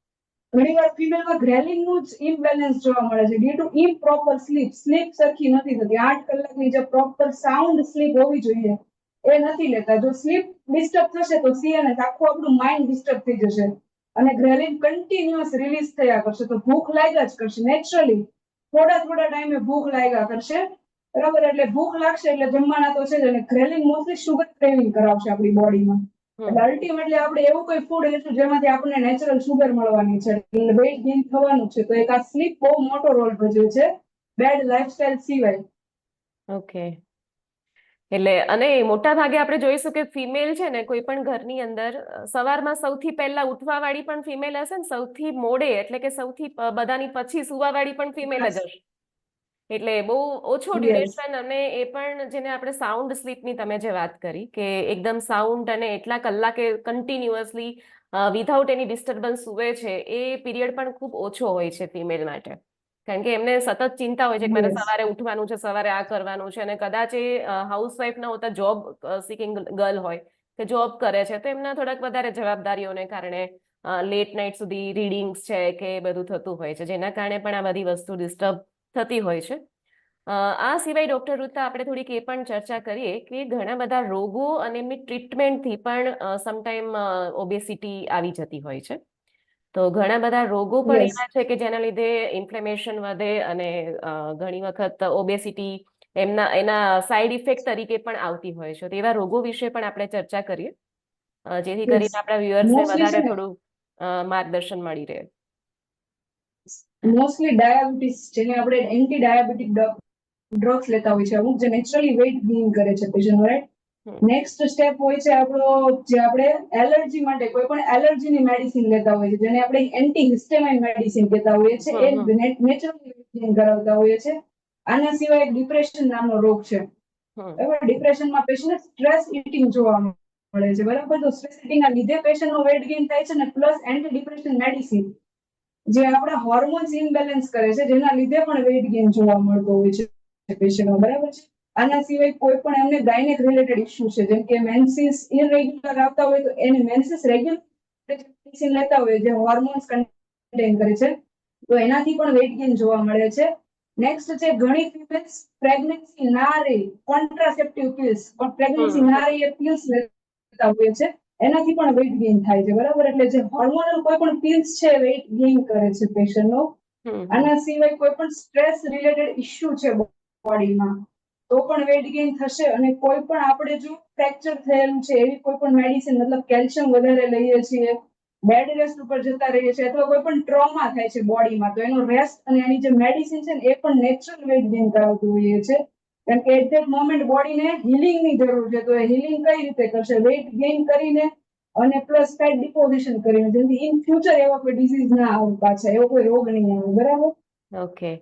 ઘણીવાર ફિમેલમાં ગ્રેલિનનું જ ઇમ્બેલેન્સ જોવા મળે છે due to improper sleep. Sleep સરખી નથી થતી. 8 કલાકની જે પ્રોપર સાઉન્ડ સ્લીપ હોવી જોઈએ એ નથી લેતા. જો સ્લીપ ડિસ્ટર્બ થશે તો CNS આખું આપણું માઇન્ડ ડિસ્ટર્બ થઈ જશે અને ગ્રેલિન કન્ટિન્યુઅસ રિલીઝ થયા કરશે, તો ભૂખ લાગ્યા જ કરશે નેચરલી. થોડા ટાઈમે ભૂખ લાગ્યા કરશે, બરાબર? એટલે ભૂખ લાગશે એટલે જમવાના તો છે જ, અને ગ્રેલિન મોસ્ટલી શુગર ક્રેવિંગ કરાવશે આપણી બોડીમાં. એટલે અલ્ટિમેટલી આપણે એવું કોઈ ફૂડ લેશું જેમાંથી આપણને નેચરલ શુગર મળવાની છે, એટલે વેઇટ ગેઇન થવાનું છે. તો એક આ સ્લીપ બહુ મોટો રોલ ભજવે છે બેડ લાઈફસ્ટાઈલ સિવાય.
ઓકે, એટલે અને મોટા ભાગે આપણે જોઈશું કે ફિમેલ છે ને કોઈ પણ ઘરની અંદર સવારમાં સૌથી પહેલા ઉઠવા વાળી પણ ફિમેલ હશે ને સૌથી મોડે, એટલે કે સૌથી બધાની પછી સુવા વાળી પણ ફિમેલ જ હશે. એટલે બહુ ઓછો ડ્યુરેશન, અને એ પણ જેને આપણે સાઉન્ડ સ્લીપની તમે જે વાત કરી કે એકદમ સાઉન્ડ અને એટલા કલાકે કન્ટિન્યુઅસલી વિધાઉટ એની ડિસ્ટર્બન્સ સુવે છે, એ પીરિયડ પણ ખૂબ ઓછો હોય છે ફિમેલ માટે. કારણ કે એમને સતત ચિંતા હોય છે કે મારે સવારે ઉઠવાનું છે, સવારે આ કરવાનું છે, અને કદાચ એ હાઉસવાઈફ ના હોતા જોબ સિકિંગ ગર્લ હોય કે જોબ કરે છે, તો એમના થોડાક વધારે જવાબદારીઓને કારણે લેટ નાઇટ સુધી રીડિંગ્સ છે કે બધું થતું હોય છે, જેના કારણે પણ આ બધી વસ્તુ ડિસ્ટર્બ થતી હોય છે. આ સિવાય ડોક્ટર ઋતા આપણે થોડીક એ પણ ચર્ચા કરીએ કે ઘણા બધા રોગો અને એમની ટ્રીટમેન્ટથી પણ સમટાઈમ ઓબેસિટી આવી જતી હોય છે. તો ઘણા બધા રોગો પણ એવા છે કે જેના લીધે ઇન્ફ્લેમેશન વધે અને ઘણી વખત ઓબેસિટી એના સાઈડ ઇફેક્ટ તરીકે પણ આવતી હોય છે. તો એવા રોગો વિશે પણ આપણે ચર્ચા કરીએ, જેથી કરીને આપણા વ્યુઅર્સને વધારે થોડું માર્ગદર્શન મળી રહે.
મોસ્ટલી ડાયાબિટીસ, જેને આપણે એન્ટી ડાયાબિટીક ડ્રગ્સ લેતા હોય છે અમુક, જે નેચરલી વેઇટ ગેઇન કરે છે પેશન્ટ, રાઈટ? નેક્સ્ટ સ્ટેપ હોય છે આપણો, જે આપણે એલર્જી માટે કોઈ પણ એલર્જીની મેડિસિન લેતા હોય છે, જેને આપણે એન્ટી હિસ્ટેમાઇન મેડિસિન કહેતા હોઈએ છીએ, એ નેચરલી વેઇટ ગેઇન કરાવતા હોઈએ છે. આના સિવાય ડિપ્રેશન નામનો રોગ છે, બરાબર? ડિપ્રેશનમાં પેશન્ટ સ્ટ્રેસ ઇટિંગ જોવા મળે છે, બરાબર? તો સ્ટ્રેસ ઇટિંગના લીધે પેશન્ટનો વેઇટ ગેઇન થાય છે, ને પ્લસ એન્ટી ડિપ્રેશન મેડિસિન જે આપણા હોર્મોન્સ ઇમ્બેલેન્સ કરે છે, જેના લીધે પણ વેઇટ ગેઇન જોવા મળતો હોય છે પેશન્ટમાં, બરાબર છે? આના સિવાય કોઈ પણ એમને ગાયનેક રિલેટેડ ઇશ્યુ છે, જેમ કે મેન્સીસ ઇરરેગ્યુલર આવતા હોય તો એને મેન્સીસ રેગ્યુલર મેડિસિન લેતા હોય જે હોર્મોન્સ કન્ટેન કરે છે, તો એનાથી પણ વેઇટ ગેઇન જોવા મળે છે. નેક્સ્ટ છે ઘણી ફિમેલ્સ પ્રેગ્નન્સી ના રહી કોન્ટ્રાસેપ્ટિવ પિલ્સ પ્રેગ્નન્સી ના રહી એ પિલ્સ લેતા હોય છે, એનાથી પણ વેઇટ ગેઇન થાય છે, બરાબર. એટલે જે હોર્મોનલ કોઈ પણ પિલ્સ છે વેઇટ ગેઇન કરે છે પેશન્ટનો. આના સિવાય કોઈ પણ સ્ટ્રેસ રિલેટેડ ઇશ્યુ છે બોડીમાં તો પણ વેઇટ ગેઇન થશે. અને કોઈ પણ આપણે જો ફ્રેક્ચર થયેલું છે એવી કોઈ પણ મેડિસિન મતલબ કેલ્શિયમ વધારે લઈએ છીએ, બેડ રેસ્ટ ઉપર જતા રહીએ છીએ, અથવા કોઈ પણ ટ્રોમા થાય છે બોડીમાં, તો એનો રેસ્ટ અને એની જે મેડિસિન છે ને એ પણ નેચરલ વેઇટ ગેઇન કરાવતું હોઈએ છે. કારણ કે એટ ધેટ મોમેન્ટ બોડીને હિલિંગની જરૂર છે. તો એ હિલિંગ કઈ રીતે કરશે? વેઇટ ગેઇન કરીને અને પ્લસ ફેટ ડિપોઝિશન કરીને, જેથી ઇન ફ્યુચર એવા કોઈ ડિઝીઝ ના આવે, પાછા એવો કોઈ રોગ નહીં આવે, બરાબર.
ઓકે.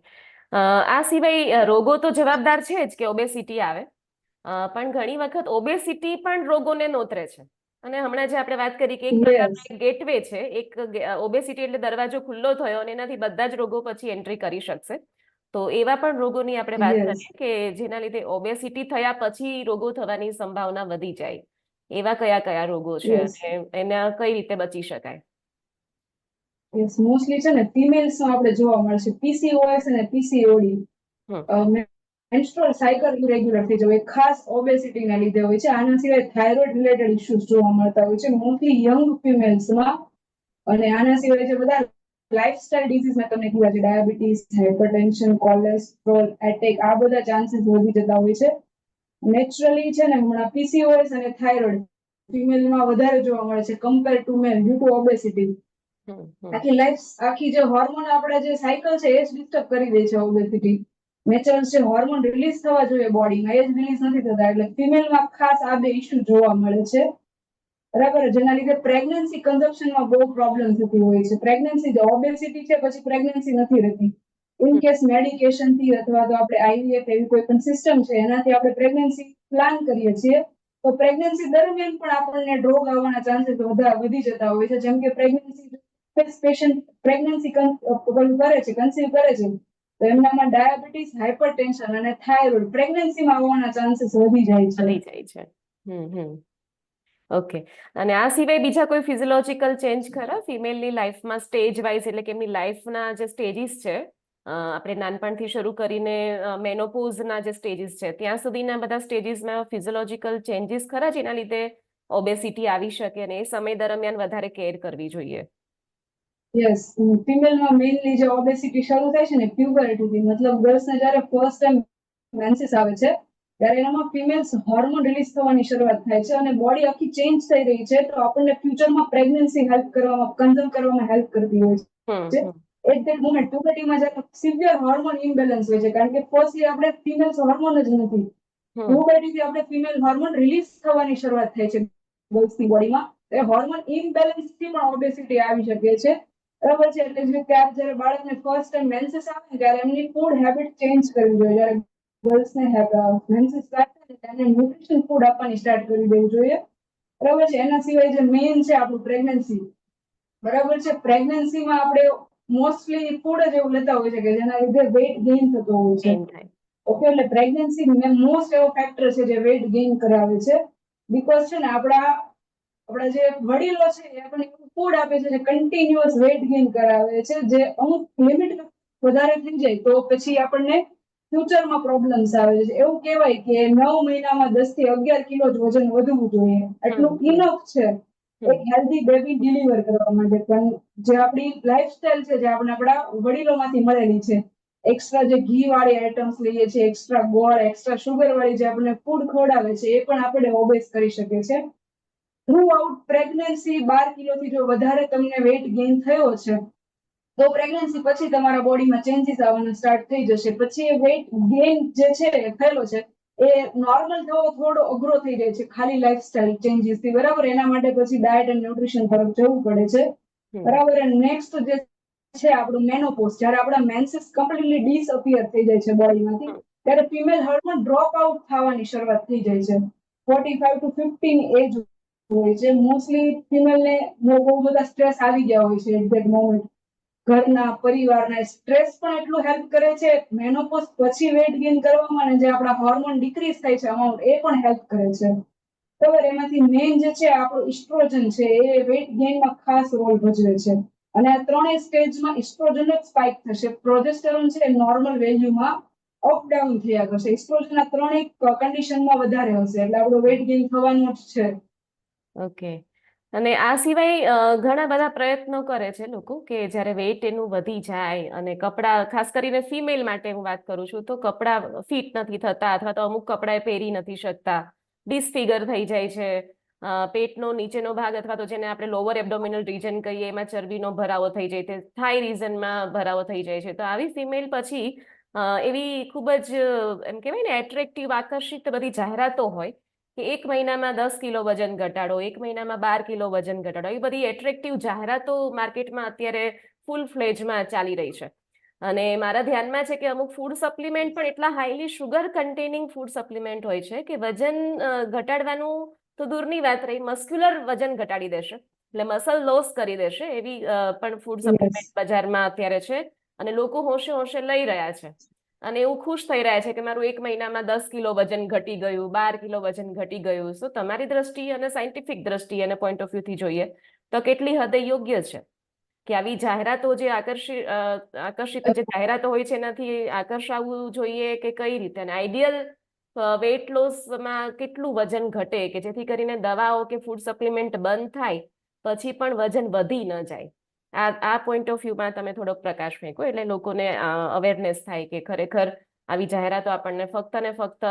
આ સિવાય રોગો તો જવાબદાર છે જ કે ઓબેસિટી આવે, પણ ઘણી વખત ઓબેસિટી પણ રોગોને નોતરે છે. અને હમણાં જે આપણે વાત કરી કે એક પ્રકારનો ગેટવે છે, એક ઓબેસિટી એટલે દરવાજો ખુલ્લો થયો અને એનાથી બધા જ રોગો પછી એન્ટ્રી કરી શકશે. તો એવા પણ રોગોની આપણે વાત કરીએ કે જેના લીધે ઓબેસિટી થયા પછી રોગો થવાની સંભાવના વધી જાય. એવા કયા કયા રોગો છે અને એના કઈ રીતે બચી શકાય?
મોસ્ટલી છે ને ફિમેલ્સમાં આપણે જોવા મળશે પીસીઓએસ અને પીસીઓડી, મેન્સ્ટ્રુઅલ સાયકલ ઇરેગ્યુલર થઈ જવું, ખાસ ઓબેસિટીના લીધે હોય છે. આના સિવાય થાઇરોઇડ રિલેટેડ ઇશ્યુઝ જોવા મળતા હોય છે મોસ્ટલી યંગ ફિમેલ્સમાં. અને આના સિવાય જે બધા લાઇફસ્ટાઇલ ડિઝીઝ મેં તમને કીધા છે, ડાયાબિટીસ, હાઇપરટેન્શન, કોલેસ્ટ્રોલ, એટેક, આ બધા ચાન્સીસ વધી જતા હોય છે. નેચરલી છે ને હમણાં પીસીઓએસ અને થાઇરોઇડ ફિમેલમાં વધારે જોવા મળે છે compare to male due to obesity. આખી જે હોર્મોન આપણે જે સાયકલ છે એ જ ડિસ્ટર્બ કરી દે છે ઓબેસિટી. નેચરલ જે હોર્મોન રિલીઝ થવા જોઈએ બોડીમાં એ જ રિલીઝ નથી થતા, એટલે ફિમેલમાં ખાસ આ બે ઇશ્યુ જોવા મળે છે, બરાબર. જેના લીધે પ્રેગ્નન્સી કન્ઝપ્શનમાં બહુ પ્રોબ્લેમ થતી હોય છે. પ્રેગ્નન્સી ઓબેસિટી છે પછી પ્રેગ્નન્સી નથી રહેતી. ઇન કેસ મેડિકેશન થી અથવા તો આપણે આઈવીએફ એવી કોઈ પણ સિસ્ટમ છે એનાથી આપણે પ્રેગ્નન્સી પ્લાન કરીએ છીએ, તો પ્રેગ્નન્સી દરમિયાન પણ આપણને રોગ આવવાના ચાન્સીસ વધી જતા હોય છે. જેમ કે પેશન્ટ પ્રેગ્નન્સી કરે છે, કન્સીવ કરે છે, તો એમનામાં ડાયાબિટીસ, હાઇપરટેન્શન અને થાઇરોઇડ પ્રેગ્નન્સીમાં આવવાના ચાન્સીસ વધી જાય છે.
ઓકે. અને આ સિવાય બીજા કોઈ ફિઝિયોલોજીકલ ચેન્જ ખરા ફિમેલની લાઈફમાં સ્ટેજ વાઇઝ, એટલે કે એમની લાઈફના જે સ્ટેજીસ છે, આપણે નાનપણથી શરૂ કરીને મેનોપોઝના જે સ્ટેજીસ છે ત્યાં સુધીના બધા સ્ટેજીસમાં ફિઝિયોલોજીકલ ચેન્જીસ ખરા જેના લીધે ઓબેસિટી આવી શકે અને એ સમય દરમિયાન વધારે કેર કરવી જોઈએ?
યસ, ફિમેલમાં મેઇનલી જે ઓબેસિટી શરૂ થાય છે ને પ્યુબર્ટીથી, મતલબ ગર્લ્સને જ્યારે ફર્સ્ટ ટાઈમ મેન્સીસ આવે છે ત્યારે એનામાં ફિમેલ્સ હોર્મોન રિલીઝ થવાની શરૂઆત થાય છે અને બોડી આખી ચેન્જ થઈ રહી છે, તો આપણને ફ્યુચરમાં પ્રેગ્નન્સી હેલ્પ કરવામાં, કન્ઝર્વ કરવામાં હેલ્પ કરતી હોય છે. એટ ધેટ મોમેન્ટ પ્યુબર્ટીમાં જ્યારે સિવિયર હોર્મોન ઇમ્બેલેન્સ હોય છે, કારણ કે ફર્સ્ટલી આપણે ફિમેલ્સ હોર્મોન જ નથી, પ્યુબર્ટીથી આપણે ફિમેલ હોર્મોન રિલીઝ થવાની શરૂઆત થાય છે ગર્લ્સની બોડીમાં. એ હોર્મોન ઇમ્બેલેન્સથી પણ ઓબેસિટી આવી શકે છે, બરાબર છે. એટલે જ્યારે બાળકને ફર્સ્ટ ટાઈમ મેન્સીસ આવે ને ત્યારે એમની ફૂડ હેબિટ ચેન્જ કરવી જોઈએ. જ્યારે ગર્લ્સને મેન્સીસ સ્ટાર્ટ થાય ત્યારે ન્યુટ્રિશન ફૂડ આપવાની સ્ટાર્ટ કરી દેવું જોઈએ, બરાબર છે. એના સિવાય જે મેઇન છે આપણું પ્રેગ્નન્સી, બરાબર છે. પ્રેગ્નન્સીમાં આપણે મોસ્ટલી ફૂડ જ એવું લેતા હોય છે કે જેના લીધે વેઇટ ગેઇન થતો હોય છે. ઓકે, એટલે પ્રેગ્નન્સી મોસ્ટ એવો ફેક્ટર છે જે વેઇટ ગેઇન કરાવે છે. બીકોઝ છે ને આપણા જે વડીલો છે એ આપણને ફૂડ આપે છે જે કન્ટિન્યુઅસ વેઇટ ગેઇન કરાવે છે, જે અમુક લિમિટ વધારે થઈ જાય તો પછી આપણને ફ્યુચરમાં પ્રોબ્લેમ્સ આવે છે. એવું કહેવાય કે 9 મહિનામાં 10 થી 11 કિલો જ વજન વધવું જોઈએ, એટલું ઇનફ છે એક હેલ્ધી બેબી ડિલિવર કરવા માટે. પણ જે આપણી લાઈફસ્ટાઈલ છે, જે આપણે આપણા વડીલોમાંથી મળેલી છે, એક્સ્ટ્રા જે ઘી વાળી આઈટમ્સ લઈએ છીએ, એક્સ્ટ્રા ગોળ, એક્સ્ટ્રા શુગર વાળી જે આપણને ફૂડ ખવડાવે છે, એ પણ આપણે ઓબેસ કરી શકે છે. થ્રુ આઉટ પ્રેગ્નન્સી 12 કિલોથી જો વધારે તમને વેઇટ ગેઇન થયો છે તો પ્રેગ્નન્સી પછી તમારા બોડીમાં ચેન્જીસ આવવાના સ્ટાર્ટ થઈ જશે. પછી એ વેઇટ ગેઇન જે છે થયેલો છે એ નોર્મલ થવો થોડો અઘરો થઈ જાય છે ખાલી લાઈફસ્ટાઈલ ચેન્જીસ થી, બરાબર. એના માટે પછી ડાયટ અને ન્યુટ્રિશન તરફ જવું પડે છે, બરાબર. નેક્સ્ટ જે છે આપણું મેનોપોઝ, જ્યારે આપણા મેન્સીસ કમ્પ્લીટલી ડિસઅપિયર થઈ જાય છે બોડીમાંથી, ત્યારે ફિમેલ હોર્મોન ડ્રોપ આઉટ થવાની શરૂઆત થઈ જાય છે. 45 to 50 એજ હોય છે. મોસ્ટલી ફિમેલને બહુ બધા સ્ટ્રેસ આવી ગયા હોય છે એટ ધેટ મોમેન્ટ. ઘરના, પરિવારના સ્ટ્રેસ પણ એટલું હેલ્પ કરે છે મેનોપોઝ પછી વેઇટ ગેઇન કરવામાં, અને જે આપણા હોર્મોન ડિક્રીઝ થાય છે અમાઉન્ટ, એ પણ હેલ્પ કરે છે. બરાબર. એમાંથી મેઇન જે છે આપણું ઇસ્ટ્રોજન છે એ વેઇટ ગેઇનમાં ખાસ રોલ ભજવે છે. અને આ ત્રણેય સ્ટેજમાં ઇસ્ટ્રોજન જ સ્પાઇક થશે. પ્રોજેસ્ટેરોન છે એ નોર્મલ વેલ્યુમાં અપડાઉન થયા કરશે. ઇસ્ટ્રોજન આ ત્રણેય કન્ડિશનમાં વધારે હશે એટલે આપણું વેઇટ ગેઇન થવાનું જ છે.
ઓકે. અને આ સિવાય ઘણા બધા પ્રયત્નો કરે છે લોકો કે જ્યારે વેઇટ એનું વધી જાય અને કપડાં, ખાસ કરીને ફિમેલ માટે હું વાત કરું છું, તો કપડાં ફિટ નથી થતા અથવા તો અમુક કપડાં એ પહેરી નથી શકતા, ડિસફિગર થઈ જાય છે, પેટનો નીચેનો ભાગ અથવા તો જેને આપણે લોઅર એબ્ડોમિનલ રીજન કહીએ એમાં ચરબીનો ભરાવો થઈ જાય છે, થાઈ રીઝનમાં ભરાવો થઈ જાય છે. તો આવી ફિમેલ પછી એવી ખૂબ જ એમ કહેવાય ને એટ્રેક્ટિવ, આકર્ષિત બધી જાહેરાતો હોય કે 1 મહિનામાં 10 કિલો વજન ઘટાડો, 1 મહિનામાં 12 કિલો વજન ઘટાડો, એ બધી એટ્રેક્ટિવ જાહેરાતો માર્કેટમાં અત્યારે ફૂલ ફ્લેજમાં ચાલી રહી છે. અને મારા ધ્યાનમાં છે કે અમુક ફૂડ સપ્લિમેન્ટ પણ એટલા highly sugar containing food supplement હોય છે કે વજન ઘટાડવાનું તો દૂરની વાત રહી, મસ્ક્યુલર વજન ઘટાડી દેશે, એટલે મસલ લોસ કરી દેશે એવી પણ ફૂડ
યસ.
સપ્લિમેન્ટ બજારમાં અત્યારે છે. અને લોકો હોશે હોશે લઈ રહ્યા છે અને એવું ખુશ થઈ રહ્યા છે કે મારું 1 મહિનામાં 10 કિલો વજન ઘટી ગયું, 12 કિલો વજન ઘટી ગયું. સો તમારી દ્રષ્ટિએ અને સાયન્ટિફિક દ્રષ્ટિએ અને પોઈન્ટ ઓફ વ્યૂથી જોઈએ તો કેટલી હદે યોગ્ય છે કે આવી જાહેરાતો જે આકર્ષિત જે જાહેરાતો હોય છે એનાથી આકર્ષાવવું જોઈએ કે કઈ રીતે? અને આઈડિયલ વેઇટ લોસમાં કેટલું વજન ઘટે કે જેથી કરીને દવાઓ કે ફૂડ સપ્લિમેન્ટ બંધ થાય પછી પણ વજન વધી ન જાય? આ પોઈન્ટ ઓફ વ્યૂમાં તમે થોડોક પ્રકાશ ફેંકો એટલે લોકોને અવેરનેસ થાય કે ખરેખર આવી જાહેરાતો આપણને ફક્ત ને ફક્ત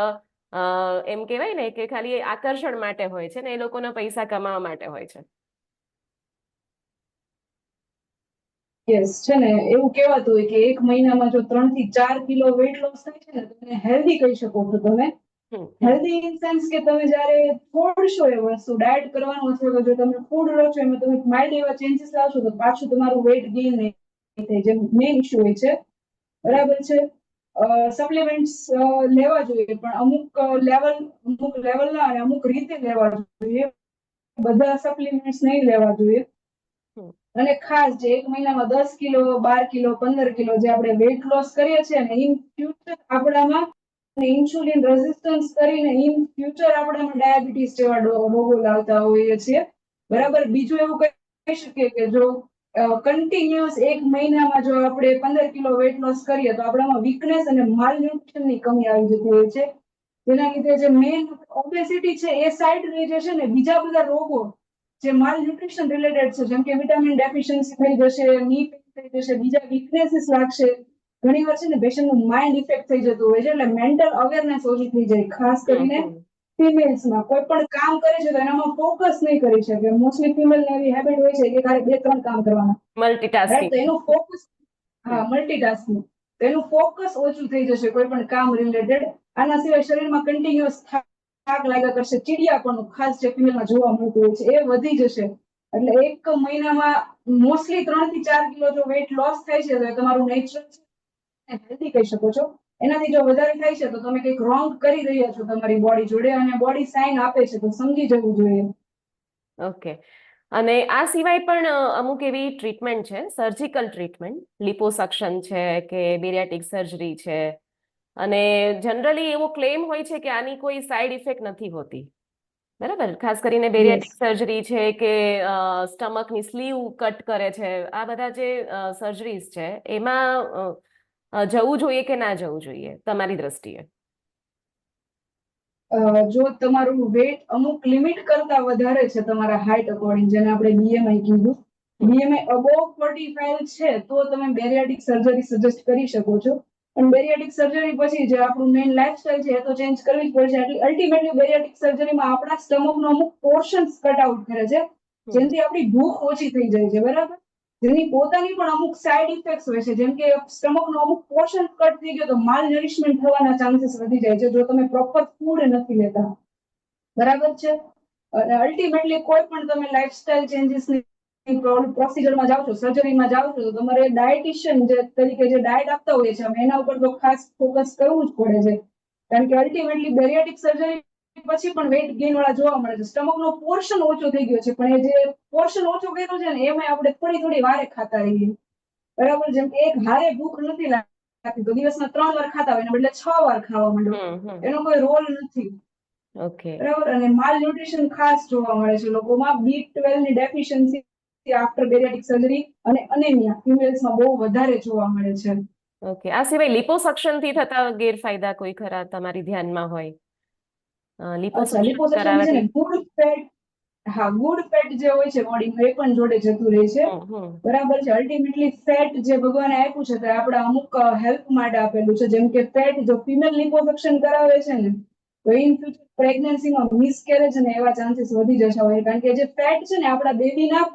એમ કહેવાય ને કે ખાલી આકર્ષણ માટે હોય છે ને એ લોકોના પૈસા કમાવા માટે હોય છે.
યસ, છે ને એવું કહેવાતું હોય કે 1 મહિનામાં જો 3 થી 4 કિલો વેઇટ લોસ થાય છે ને તો એને હેલ્ધી કહી શકો છો તમે. હેલ્ધી ઇન સેન્સ કે તમે જ્યારે છોડશો એ વસ્તુ ડાયટ કરવાનું અથવા તો જો તમે ફૂડ લો છો એમાં તમે માઇલ્ડ એવા ચેન્જીસ લાવશો તો પાછું તમારું વેઇટ ગેઇન નહીં થાય, જેમ મેઇન ઇશ્યુ હોય છે. બરાબર છે. સપ્લિમેન્ટ્સ લેવા જોઈએ પણ અમુક લેવલના અને અમુક રીતે લેવા જોઈએ. બધા સપ્લિમેન્ટ્સ નહીં લેવા જોઈએ. અને ખાસ જે 1 મહિનામાં 10 કિલો, 12 કિલો, 15 કિલો જે આપણે વેઇટ લોસ કરીએ છીએ ને ઇન ફ્યુચર આપણામાં ઇન્સ્યુલિન રેઝિસ્ટન્સ કરીને ઇન ફ્યુચર આપણામાં ડાયાબિટીસ જેવા રોગો લાવતા હોઈએ છીએ. બરાબર. બીજું એવું કહી શકીએ કે જો કન્ટિન્યુઅસ 1 મહિનામાં જો આપણે 15 કિલો વેઇટ લોસ કરીએ તો આપણામાં વીકનેસ અને માલન્યુટ્રિશનની કમી આવી જતી હોય છે. જેના લીધે જે મેઇન ઓબેસિટી છે એ સાઈડ રહી જશે ને બીજા બધા રોગો જે માલન્યુટ્રિશન રિલેટેડ છે જેમ કે વિટામિન ડેફિશિયન્સી થઈ જશે, ની પેઇન થઈ જશે, બીજા વીકનેસીસ લાગશે. ઘણી વાર છે ને પેશન્ટનું માઇન્ડ ઇફેક્ટ થઈ જતું હોય છે એટલે મેન્ટલ અવેરનેસ ઓછી થઈ જાય. ખાસ કરીને ફિમેલ્સમાં કોઈ પણ કામ કરે છે તો એનામાં ફોકસ નહીં કરી શકે. મોસ્ટલી ફિમેલને એવી હેબિટ હોય છે કે ખાલી 2-3 કામ કરવાના,
મલ્ટીટાસ્કિંગ.
તો એનું ફોકસ, મલ્ટીટાસ્કિંગ, તો એનું ફોકસ ઓછું થઈ જશે કોઈ પણ કામ રિલેટેડ. આના સિવાય શરીરમાં કન્ટિન્યુઅસ થાક લાગ્યા કરશે, ચીડિયાપણું ખાસ જે ફિમેલમાં જોવા મળતું હોય છે એ વધી જશે. એટલે 1 મહિનામાં મોસ્ટલી 3 થી 4 કિલો જો વેઇટ લોસ થાય છે તો એ તમારું નેચરલ છે, હેલ્ધી કહી શકો છો. એનાથી જો વધારે થાય છે તો તમે કંઈક રોંગ કરી રહ્યા છો તમારી બોડી જોડે અને બોડી સાઇન આપે છે તો સમજી જવું જોઈએ.
ઓકે. અને આ સિવાય પણ અમુક એવી ટ્રીટમેન્ટ છે, સર્જિકલ ટ્રીટમેન્ટ, લિપોસક્શન છે કે બેરિયાટિક સર્જરી છે, અને જનરલી એવો ક્લેમ હોય છે કે આની કોઈ સાઈડ ઇફેક્ટ નથી હોતી. બરાબર. ખાસ કરીને બેરિયાટિક સર્જરી છે કે સ્ટમકની સ્લીવ કટ કરે છે, આ બધા જે સર્જરીઝ છે એમાં જવું જોઈએ કે ના જવું જોઈએ તમારી દ્રષ્ટિએ?
જો તમારું વેટ અમુક લિમિટ કરતા વધારે છે તમારા હાઇટ અકોર્ડિંગ, જેને આપણે બીએમઆઈ કીધું, બીએમઆઈ અબોવ 45 છે તો તમે બેરિયાટિક સર્જરી સજેસ્ટ કરી શકો છો. પણ બેરિયાટિક સર્જરી પછી જે આપણું મેઇન લાઈફસ્ટાઈલ છે એ તો ચેન્જ કરવી જ પડશે. એટલે અલ્ટિમેટલી બેરિયાટિક સર્જરીમાં આપણા સ્ટમકનો અમુક પોર્શન્સ કટ આઉટ કરે છે જેનાથી આપણી ભૂખ ઓછી થઈ જાય છે. બરાબર. જેની પોતાની પણ અમુક સાઈડ ઇફેક્ટ્સ હોય છે, જેમ કે સ્ટમકનો અમુક પોર્શન કટ થઈ ગયો તો માલ નરિશમેન્ટ થવાના ચાન્સીસ વધી જાય છે જો તમે પ્રોપર ફૂડ નથી લેતા. બરાબર છે. અને અલ્ટિમેટલી કોઈ પણ તમે લાઈફસ્ટાઈલ ચેન્જીસની પ્રોસિજરમાં જાઓ છો, સર્જરીમાં જાઓ છો તો તમારે ડાયટિશિયન જે તરીકે જે ડાયટ આપતા હોઈએ છીએ એના ઉપર તો ખાસ ફોકસ કરવું જ પડે છે. કારણ કે અલ્ટિમેટલી બેરિયાટિક સર્જરી પછી પણ વેઇટ ગેઇન વાળા જોવા મળે છે. સ્ટમકનો પોર્શન ઓછો થઈ ગયો છે પણ એ જે પોર્શન ઓછો કર્યો છે ને એમાં આપણે થોડી વારે ખાતા રહીએ. બરાબર. જેમ કે એક હારે ભૂખ નથી લાગતી તો દિવસમાં 3 વાર ખાતા હોય એના બદલે 6 વાર ખાવા માંડો, એનો કોઈ રોલ નથી.
ઓકે.
બરાબર. અને માલ ન્યુટ્રિશન ખાસ જોવા મળે છે લોકોમાં. B12 ની ડેફિશિયન્સી આફ્ટર બેરિયાટિક સર્જરી અને અનેમિયા ફિમેલ્સમાં બહુ વધારે જોવા મળે છે.
ઓકે, આ સિવાય લિપોસક્શન થી થતા ગેરફાયદા કોઈ ખરા તમારી ધ્યાનમાં હોય?
અચ્છા,
લિપોસક્શન
લિપોસક્શન છે ને
કરાવવાથી
ગુડ ફેટ, હા ગુડ ફેટ જે હોય છે બોડીમાં એ પણ જોડે જતું રહે છે.
હમ
બરાબર છે. અલ્ટિમેટલી ફેટ જે ભગવાને આપ્યું છે તે આપણે અમુક હેલ્પ માટે આપેલું છે. જેમ કે ફેટ જો ફિમેલ લિપોસક્શન કરાવે છે ને તો ઇન ફ્યુચર પ્રેગ્નન્સીમાં મિસકેરેજ અને એવા ચાન્સીસ વધી જશે હોય, કારણ કે જે ફેટ છે ને આપણા બેબીના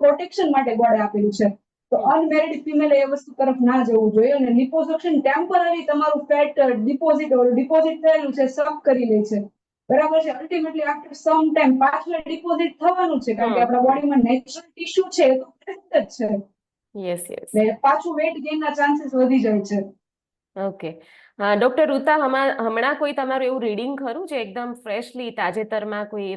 પ્રોટેક્શન માટે ગોડે આપેલું છે. તો
હમ
અનમેરિડ ફિમેલ એ વસ્તુ તરફ ના જવું જોઈએ. અને લિપોસક્શન ટેમ્પરરી તમારું ફેટ ડિપોઝિટ થયેલું છે સક કરી લે છે. બરાબર છે. અલ્ટિમેટલી આફ્ટર સમ ટાઈમ પાછળ ડિપોઝિટ થવાનું છે, કારણ કે આપણા બોડીમાં નેચરલ ટિશ્યુ છે એ તો પ્રેઝન્ટ જ છે.
Yes yes.
ને પાછું વેટ ગેઇનના ચાન્સીસ વધી જાય છે.
ઓકે. ડોક્ટર રૂતા, હમણાં કોઈ તમારું એવું રીડિંગ ખરું જે એકદમ ફ્રેશલી તાજેતરમાં કોઈ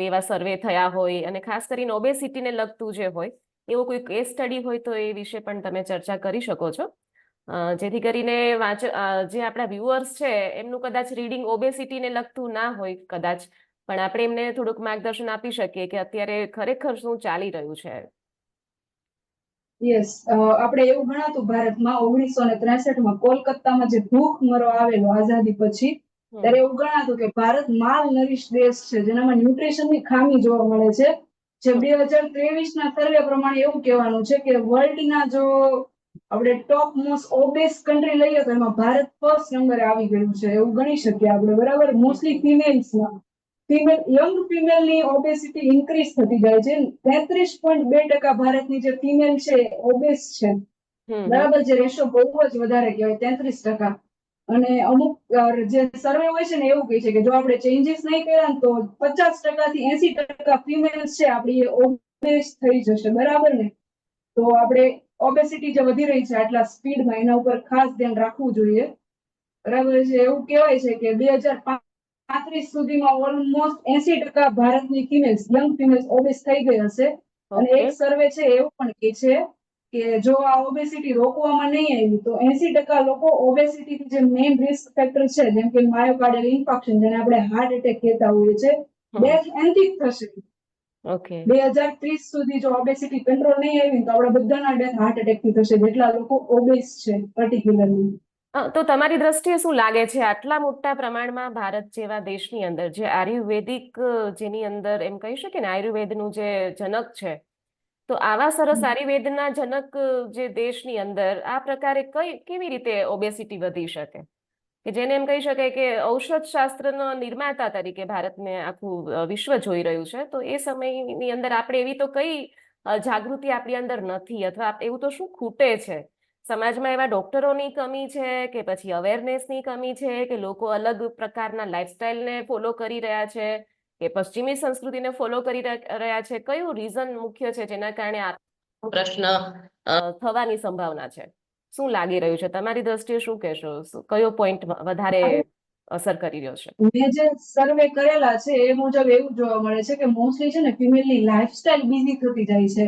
એવા સર્વે થયા હોય, અને ખાસ કરીને ઓબેસિટીને લગતું જે હોય એવો કોઈ કેસ સ્ટડી હોય તો એ વિશે પણ તમે ચર્ચા કરી શકો છો, જેથી કરીને જે આપણા વ્યુઅર્સ છે એમનું કદાચ રીડિંગ ઓબેસિટીને લગતું ના હોય કદાચ, પણ આપણે એમને થોડુંક માર્ગદર્શન આપી શકીએ કે અત્યારે ખરેખર શું ચાલી રહ્યું છે.
યસ, આપણે એવું ગણાતું ભારતમાં 1963માં કોલકાતામાં જે ભૂખમરો આવેલો આઝાદી પછી, ત્યારે એવું ગણાતું કે ભારત માલ નરીશ દેશ છે, જેનામાં ન્યુટ્રિશનની ખામી જોવા મળે છે. જે 2023ના સર્વે પ્રમાણે એવું કહેવાનું છે કે વર્લ્ડના જો આપણે ટોપ મોસ્ટ ઓબેસ કન્ટ્રી લઈએ તો એમાં ભારત ફર્સ્ટ નંબરે આવી ગયું છે, એવું ગણી શકીએ આપણે. બરાબર. મોસ્ટલી ફિમેલ્સમાં યંગ ફિમેલની ઓબેસિટી ઇન્ક્રીઝ થતી જાય છે. 33.2% ભારતની જે ફિમેલ છે ઓબેસ છે. બરાબર. જે રેશિયો બહુ જ વધારે કહેવાય, 33%. અને અમુક જે સર્વે હોય છે ને એવું કહે છે કે જો આપણે ચેન્જીસ નહીં કર્યા ને તો 50% થી 80% ફિમેલ્સ છે આપણી ઓબેસ થઈ જશે. બરાબર ને. તો આપણે ઓબેસિટી જે વધી રહી છે આટલા સ્પીડમાં, એના ઉપર ખાસ ધ્યાન રાખવું જોઈએ. બરાબર છે. એવું કહેવાય છે કે 2035 સુધીમાં ઓલમોસ્ટ 80% ભારતની ફિમેલ્સ, યંગ ફિમેલ્સ ઓબેસ થઈ ગઈ હશે. અને એક સર્વે છે એવું પણ કહે છે કે જો આ ઓબેસિટી રોકવામાં નહીં આવી તો 80% લોકો ઓબેસિટીથી જે મેઇન રિસ્ક ફેક્ટર છે, જેમ કે માયોકાર્ડિયલ ઇન્ફાર્ક્શન, જેને આપણે હાર્ટ એટેક કહેતા હોઈએ છીએ, ડેથ એનાથી થશે.
ઓકે.
2030 સુધી જો ઓબેસિટી કંટ્રોલ નહીં આવી તો આપણા બધાના ડેથ હાર્ટ એટેકથી થશે, જેટલા લોકો ઓબેસ છે પર્ટિક્યુલરલી.
તો તમારી દ્રષ્ટિએ શું લાગે છે, આટલા મોટા પ્રમાણમાં ભારત જેવા દેશની અંદર જે આયુર્વેદિક, જેની અંદર એમ કહી શકીએ ને આયુર્વેદનું જે જનક છે, તો આવા સરસ આયુર્વેદના જનક જે દેશની અંદર આ પ્રકારે કેવી રીતે ઓબેસિટી વધી શકે, કે જેને એમ કહી શકાય કે ઔષધ શાસ્ત્રના નિર્માતા તરીકે ભારતને આખું વિશ્વ જોઈ રહ્યું છે, તો એ સમયની અંદર આપણે એવી તો કઈ જાગૃતિ આપણી અંદર નથી, અથવા એવું તો શું ખૂટે છે? સમાજમાં એવા ડોક્ટરોની કમી છે, કે પછી અવેરનેસની કમી છે, કે લોકો અલગ પ્રકારના લાઈફસ્ટાઈલને ફોલો કરી રહ્યા છે, કે પશ્ચિમી સંસ્કૃતિને ફોલો કરી રહ્યા છે? કયું રીઝન મુખ્ય છે જેના કારણે આ પ્રશ્ન થવાની સંભાવના છે? શું લાગી રહ્યું છે તમારી દ્રષ્ટિએ? શું કહેશો, કયો પોઈન્ટ વધારે અસર કરી રહ્યો છે?
મેં જે સર્વે કરેલા છે એ મુજબ એવું જોવા મળે છે કે મોસ્ટલી છે ને ફિમેલની લાઈફસ્ટાઈલ બીઝી થતી જાય છે.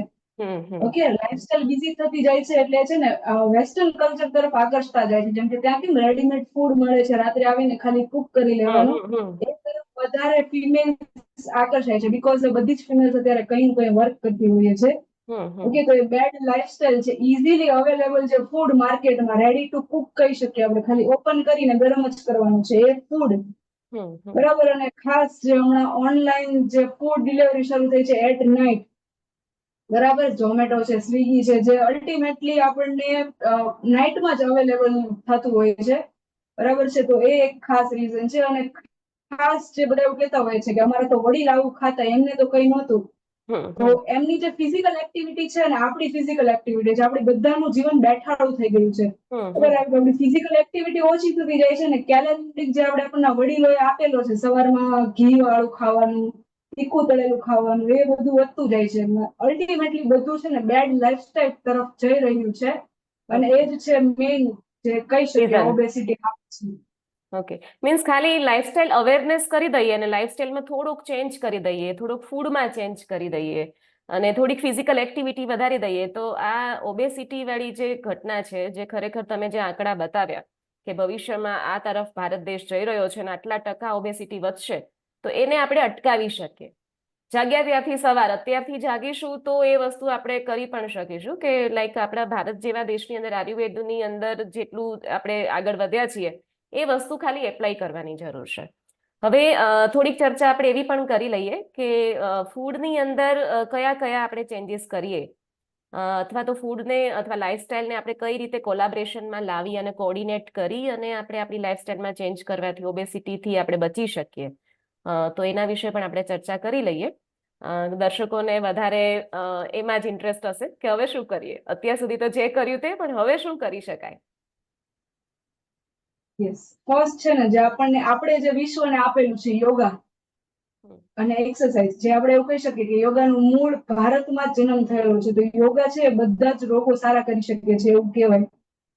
ઓકે, લાઈફસ્ટાઈલ બીઝી થતી જાય છે એટલે છે ને વેસ્ટર્ન કલ્ચર તરફ આકર્ષતા જાય છે. જેમ કે ત્યાં કેમ રેડીમેડ ફૂડ મળે છે, રાત્રે આવીને ખાલી કુક કરી લેવાનું, એ તરફ વધારે ફિમેલ્સ આકર્ષાય છે. બીકોઝ બધી જ ફિમેલ્સ અત્યારે કઈ ને કઈ વર્ક કરતી હોય છે. ઓકે, તો એ બેડ લાઈફસ્ટાઈલ છે. ઇઝીલી અવેલેબલ જે ફૂડ માર્કેટમાં રેડી ટુ કુક કહી શકીએ આપણે, ખાલી ઓપન કરીને ગરમ જ કરવાનું છે એ ફૂડ. બરાબર. અને ખાસ જે હમણાં ઓનલાઈન જે ફૂડ ડિલિવરી શરૂ થઈ છે એટ નાઇટ, બરાબર, ઝોમેટો છે, સ્વિગી છે, જે અલ્ટિમેટલી આપણને નાઇટમાં જ અવેલેબલ થતું હોય છે. બરાબર છે. તો એ એક ખાસ રીઝન છે. અને ખાસ જે બધા એવું કહેતા હોય છે કે અમારે તો વડીલ આવું ખાતા, એમને તો કઈ નહોતું. તો એમની જે ફિઝિકલ એક્ટિવિટી છે ને આપણી ફિઝિકલ એક્ટિવિટી છે, આપણે બધાનું જીવન બેઠાડું થઈ ગયું છે. આપણી ફિઝિકલ એક્ટિવિટી ઓછી થતી જાય છે ને કેલેરિક જે આપણા વડીલોએ આપેલો છે સવારમાં ઘી વાળું ખાવાનું, તીખું તળેલું ખાવાનું, એ બધું વધતું જાય છે. અલ્ટિમેટલી બધું છે ને બેડ લાઈફસ્ટાઈલ તરફ જઈ રહ્યું છે. અને એ જ છે મેઇન જે કહી શકીએ ઓબેસિટી.
ઓકે, મીન્સ ખાલી લાઈફસ્ટાઈલ અવેરનેસ કરી દઈએ અને લાઈફસ્ટાઈલમાં થોડુંક ચેન્જ કરી દઈએ, થોડુંક ફૂડમાં ચેન્જ કરી દઈએ અને થોડીક ફિઝિકલ એક્ટિવિટી વધારી દઈએ, તો આ ઓબેસિટી વાળી જે ઘટના છે, જે ખરેખર તમે જે આંકડા બતાવ્યા કે ભવિષ્યમાં આ તરફ ભારત દેશ જઈ રહ્યો છે અને આટલા ટકા ઓબેસિટી વધશે, તો એને આપણે અટકાવી શકીએ. જાગ્યા ત્યાંથી સવાર અત્યારથી જાગીશું તો એ વસ્તુ આપણે કરી પણ શકીશું કે લાઈક આપણા ભારત જેવા દેશની અંદર આયુર્વેદની અંદર જેટલું આપણે આગળ વધ્યા છીએ એ વસ્તુ ખાલી એપ્લાય કરવાની જરૂર છે. હવે થોડીક ચર્ચા આપણે એવી પણ કરી લઈએ કે ફૂડની અંદર કયા કયા આપણે ચેન્જીસ કરીએ અથવા તો ફૂડને અથવા લાઈફસ્ટાઈલને આપણે કઈ રીતે કોલાબરેશનમાં લાવી અને કોર્ડિનેટ કરી અને આપણે આપણી લાઈફસ્ટાઈલમાં ચેન્જ કરવાથી ઓબેસિટીથી આપણે બચી શકીએ. તો એના વિશે પણ આપણે ચર્ચા કરી લઈએ. દર્શકોને વધારે એમાં જ ઇન્ટરેસ્ટ હશે કે હવે શું કરીએ. અત્યાર સુધી તો જે કર્યું તે, પણ હવે શું કરી શકાય.
યસ, ફર્સ્ટ છે ને જે આપણે જે વિશ્વને આપેલું છે યોગા અને એક્સરસાઇઝ, જે આપણે એવું કહી શકીએ કે યોગાનું મૂળ ભારતમાં જ જન્મ થયેલો છે. તો યોગા છે બધા જ રોગો સારા કરી શકે છે એવું કહેવાય.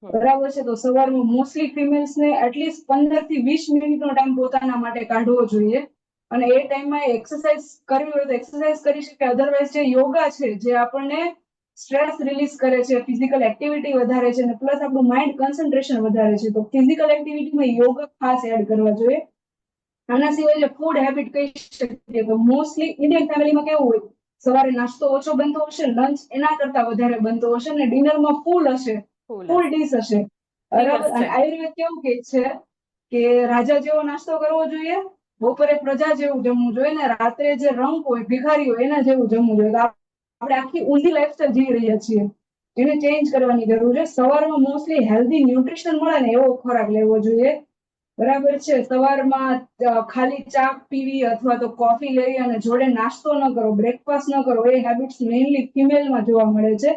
બરાબર છે. તો સવારમાં મોસ્ટલી ફિમેલ્સ ને એટલીસ્ટ 15 થી 20 મિનિટનો ટાઈમ પોતાના માટે કાઢવો જોઈએ. અને એ ટાઈમમાં એક્સરસાઇઝ કરવી હોય તો એક્સરસાઇઝ કરી શકે. અધરવાઇઝ જે યોગા છે જે આપણને સ્ટ્રેસ રિલીઝ કરે છે, ફિઝિકલ એક્ટિવિટી વધારે છે અને પ્લસ આપણું માઇન્ડ કન્સન્ટ્રેશન વધારે છે. તો ફિઝિકલ એક્ટિવિટીમાં યોગા ખાસ એડ કરવા જોઈએ. આના સિવાય જે ફૂડ હેબિટ કહી શકીએ તો મોસ્ટલી ઇન્ડિયન ફેમિલીમાં કેવું હોય, સવારે નાસ્તો ઓછો બનતો હશે, લંચ એના કરતા વધારે બનતો હશે અને ડિનરમાં ફૂલ હશે, ફૂલ ડીશ હશે. બરાબર. અને આયુર્વેદ કેવું કે છે કે રાજા જેવો નાસ્તો કરવો જોઈએ, બપોરે પ્રજા જેવું જમવું જોઈએ ને રાત્રે જે રંક હોય, ભિખારી હોય એના જેવું જમવું જોઈએ. આપણે આખી ઊંધી લાઈફસ્ટાઈલ જીવી રહ્યા છીએ, એને ચેન્જ કરવાની જરૂર છે. સવારમાં મોસ્ટલી હેલ્ધી ન્યુટ્રિશન મળે ને એવો ખોરાક લેવો જોઈએ. બરાબર છે. સવારમાં ખાલી ચા પીવી અથવા તો કોફી લેવી અને જોડે નાસ્તો ન કરો, બ્રેકફાસ્ટ ન કરો, એ હેબિટ્સ મેઇનલી ફિમેલમાં જોવા મળે છે.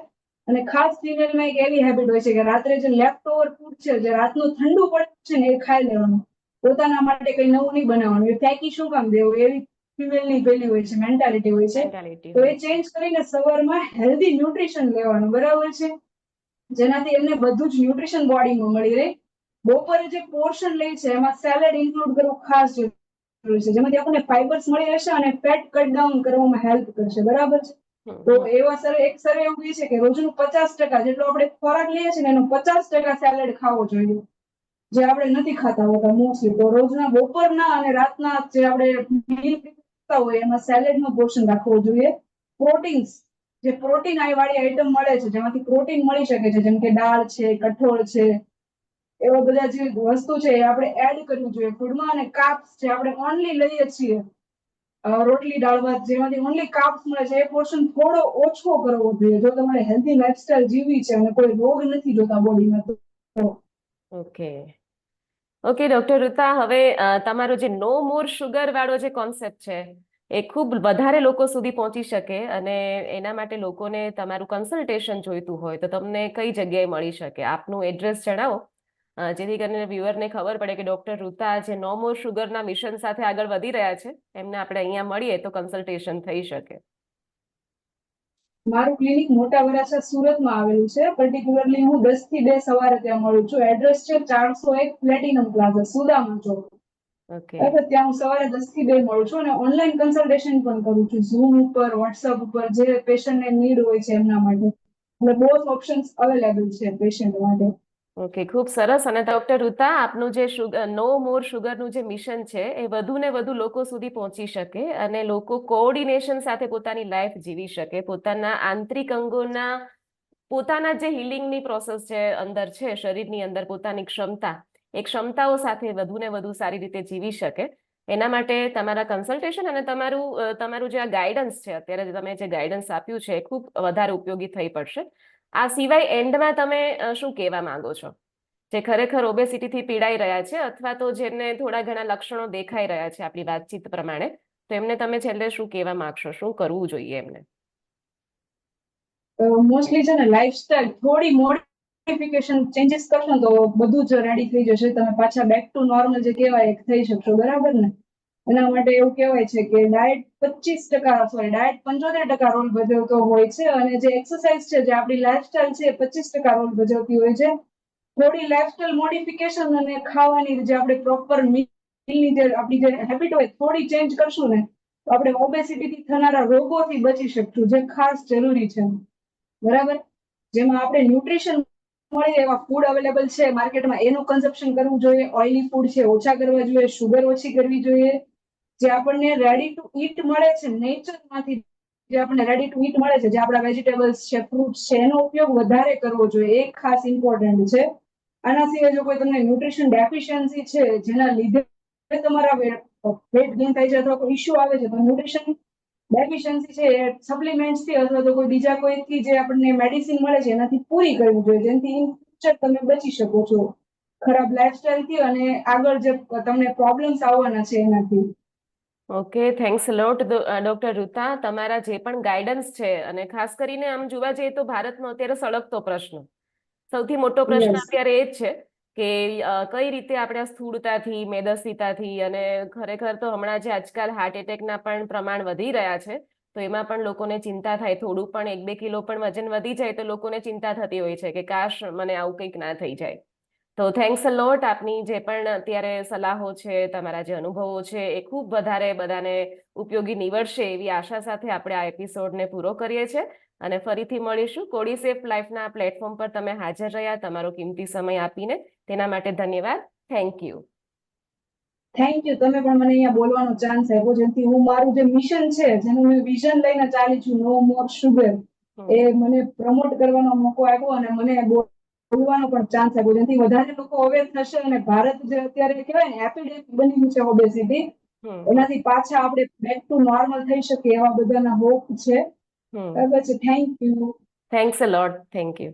અને ખાસ ફિમેલમાં એક એવી હેબિટ હોય છે કે રાત્રે જે લેફ્ટ ઓવર ફૂડ છે, જે રાતનું ઠંડુ પડે છે ને, એ ખાઈ લેવાનું. પોતાના માટે કઈ નવું નહીં બનાવવાનું. એ ફેંકી શું કામ દેવું, એવી ફિમેલની પેલી હોય છે, મેન્ટાલિટી હોય છે. તો એ ચેન્જ કરીને સવારમાં હેલ્ધી ન્યુટ્રિશન લેવાનું. બરાબર છે. જેનાથી એમને બધું જ ન્યુટ્રિશન બોડીમાં મળી રહે. બપોરે જે પોર્શન લે છે એમાં સેલેડ ઇન્ક્લુડ કરવું ખાસ જરૂરી છે, જેમાંથી આપણને ફાઈબર્સ મળી રહેશે અને ફેટ કટ ડાઉન કરવામાં હેલ્પ કરશે. બરાબર છે. તો એવા એક સર્વે એવું કહે છે કે રોજનું 50% જેટલો આપણે ખોરાક લઈએ છીએ ને એનો 50% સેલેડ ખાવો જોઈએ, જે આપણે નથી ખાતા હોતા મોસ્ટલી. તો રોજના બપોરના અને રાતના જે આપણે મીલ કરતા હોય એમાં સેલેડનું પોર્શન રાખવું જોઈએ. પ્રોટીન્સ, જે પ્રોટીન વાળી આઈટમ મળે છે, જેમાંથી પ્રોટીન મળી શકે છે, જેમ કે દાળ છે, કઠોળ છે, એવા બધા જે વસ્તુ છે એ આપણે એડ કરવું જોઈએ ફૂડમાં. અને કાર્બ્સ જે આપણે ઓનલી લઈએ છીએ, રોટલી દાળ ભાત, જેમાંથી ઓનલી કાર્બ્સ મળે છે, એ પોર્શન થોડો ઓછો કરવો જોઈએ જો તમારે હેલ્ધી લાઈફસ્ટાઈલ જીવવી છે અને કોઈ રોગ નથી જોતા બોડીમાં તો.
ઓકે ઓકે ડોક્ટર ઋતા, હવે તમારો જે નો મોર શુગર વાળો જે કોન્સેપ્ટ છે એ ખૂબ વધારે લોકો સુધી પહોંચી શકે અને એના માટે લોકોને તમારું કન્સલ્ટેશન જોઈતું હોય તો તમને કઈ જગ્યાએ મળી શકે? આપનું એડ્રેસ જણાવો, જેથી કરીને વ્યુઅરને ખબર પડે કે ડોક્ટર ઋતા જે નો મોર શુગરના મિશન સાથે આગળ વધી રહ્યા છે, એમને આપણે અહીંયા મળીએ તો કન્સલ્ટેશન થઈ શકે.
મારું ક્લિનિક મોટા વરાછા સુરતમાં આવેલું છે. પર્ટિક્યુલરલી હું 10 થી 2 સવારે ત્યાં મળું છું. એડ્રેસ છે 401 પ્લેટિનમ પ્લાઝા, સુદામા ચોક. ત્યાં હું સવારે 10 થી 2 મળું છું અને ઓનલાઈન કન્સલ્ટેશન પણ કરું છું, ઝૂમ ઉપર, વોટ્સઅપ ઉપર, જે પેશન્ટને નીડ હોય છે એમના માટે. એટલે બોથ ઓપ્શન્સ અવેલેબલ છે પેશન્ટ માટે.
ઓકે, ખૂબ સરસ. અને ડોક્ટર ઋતા, આપનું જે નો મોર શુગરનું જે મિશન છે એ વધુ ને વધુ લોકો સુધી પહોંચી શકે અને લોકો કોઓર્ડિનેશન સાથે પોતાની લાઈફ જીવી શકે, પોતાના આંતરિક અંગોના પોતાના જે હિલિંગની પ્રોસેસ છે અંદર છે શરીરની અંદર, પોતાની ક્ષમતા, એ ક્ષમતાઓ સાથે વધુ ને વધુ સારી રીતે જીવી શકે. એના માટે તમારા કન્સલ્ટેશન અને તમારું જે આ ગાઈડન્સ છે, અત્યારે તમે જે ગાઈડન્સ આપ્યું છે, એ ખૂબ વધારે ઉપયોગી થઈ પડશે. આ સિવાય એન્ડમાં તમે શું કહેવા માંગો છો, જે ખરેખર ઓબેસિટીથી પીડાઈ રહ્યા છે અથવા તો જેમને થોડા ઘણા લક્ષણો દેખાઈ રહ્યા છે આપણી વાતચીત પ્રમાણે, તો એમને તમે છેલ્લે શું કહેવા માંગશો, શું કરવું જોઈએ એમને?
મોસ્ટલી છે ને લાઈફસ્ટાઈલ થોડી મોડિફિકેશન ચેન્જીસ કરશો તો બધું જ રેડી થઈ જશે. તમે પાછા બેક ટુ નોર્મલ જે કહેવાય થઈ શકશો. બરાબર ને? એના માટે એવું કહેવાય છે કે ડાયટ 75% રોલ ભજવતો હોય છે અને જે એક્સરસાઇઝ છે, જે આપણી લાઈફસ્ટાઈલ છે, 25% રોલ ભજવતી હોય છે. થોડી લાઈફસ્ટાઈલ મોડિફિકેશન અને ખાવાની જે આપણે પ્રોપર મીલની જે આપણી જે હેબિટ હોય થોડી ચેન્જ કરશું ને તો આપણે ઓબેસિટીથી થનારા રોગોથી બચી શકશું, જે ખાસ જરૂરી છે. બરાબર. જેમાં આપણે ન્યુટ્રિશન મળે એવા ફૂડ અવેલેબલ છે માર્કેટમાં, એનું કન્ઝપ્શન કરવું જોઈએ. ઓઇલી ફૂડ છે ઓછા કરવા જોઈએ, શુગર ઓછી કરવી જોઈએ. જે આપણને રેડી ટુ ઈટ મળે છે નેચરમાંથી, જે આપણને રેડી ટુ ઈટ મળે છે, જે આપણા વેજીટેબલ્સ છે, ફ્રૂટ્સ છે, એનો ઉપયોગ વધારે કરવો જોઈએ, એ ખાસ ઇમ્પોર્ટન્ટ છે. આના સિવાય જો કોઈ તમને ન્યુટ્રિશન ડેફિશિયન્સી છે જેના લીધે તમારા વેટ ગેઇન થાય છે અથવા કોઈ ઇશ્યુ આવે છે, તો ન્યુટ્રિશન ડેફિશિયન્સી છે એ સપ્લિમેન્ટ્સ થી અથવા તો કોઈ બીજા કોઈથી જે આપણને મેડિસિન મળે છે એનાથી પૂરી કરવી જોઈએ, જેનાથી ઇન ફ્યુચર તમે બચી શકો છો ખરાબ લાઈફસ્ટાઈલ થી અને આગળ જે તમને પ્રોબ્લેમ્સ આવવાના છે એનાથી.
ઓકે, થેન્ક્સ લોટ ડોક્ટર ઋતા. તમારા જે પણ ગાઈડન્સ છે, અને ખાસ કરીને આમ જોવા જઈએ તો ભારતનો અત્યારે સળગતો પ્રશ્ન, સૌથી મોટો પ્રશ્ન
યસ.
અત્યારે એ જ છે કે કઈ રીતે આપણે આ સ્થૂળતાથી, મેદસ્વીતાથી, અને ખરેખર તો હમણાં જે આજકાલ હાર્ટ એટેકના પણ પ્રમાણ વધી રહ્યા છે, તો એમાં પણ લોકોને ચિંતા થાય, થોડું પણ 1-2 કિલો પણ વજન વધી જાય તો લોકોને ચિંતા થતી હોય છે કે કાશ મને આવું કંઈક ના થઈ જાય. તો થેન્ક્સ અ લોટ. આપની જે પણ અત્યારે સલાહો છે, તમારા જે અનુભવો છે, એ ખૂબ વધારે બધાને ઉપયોગી નીવડશે એવી આશા સાથે આપણે આ એપિસોડને પૂરો કરીએ છીએ, અને ફરીથી મળીશું. કોડી સેફ લાઈફના પ્લેટફોર્મ પર તમે હાજર રહ્યા, તમારો કિંમતી સમય આપીને, તેના માટે ધન્યવાદ. Thank you.
Thank you. તમે પણ મને અહીંયા બોલવાનો ચાન્સ આપ્યો, જેથી હું મારું જે મિશન છે, જેનું મેં વિઝન લઈને ચાલી છું, નો મોર શુગર, એ મને પ્રમોટ કરવાનો મોકો આપ્યો અને મને બોલવાનો પણ ચાન્સ આપ્યો, જેથી વધારે લોકો અવેર થશે અને ભારત જે અત્યારે કહેવાય ને એપિડેમિક બની ગયું છે ઓબેસિટી, એનાથી પાછા આપણે બેક ટુ નોર્મલ થઈ શકે એવા બધાના હોપ છે. બરાબર છે. Thank you.
Thanks a lot. Thank you.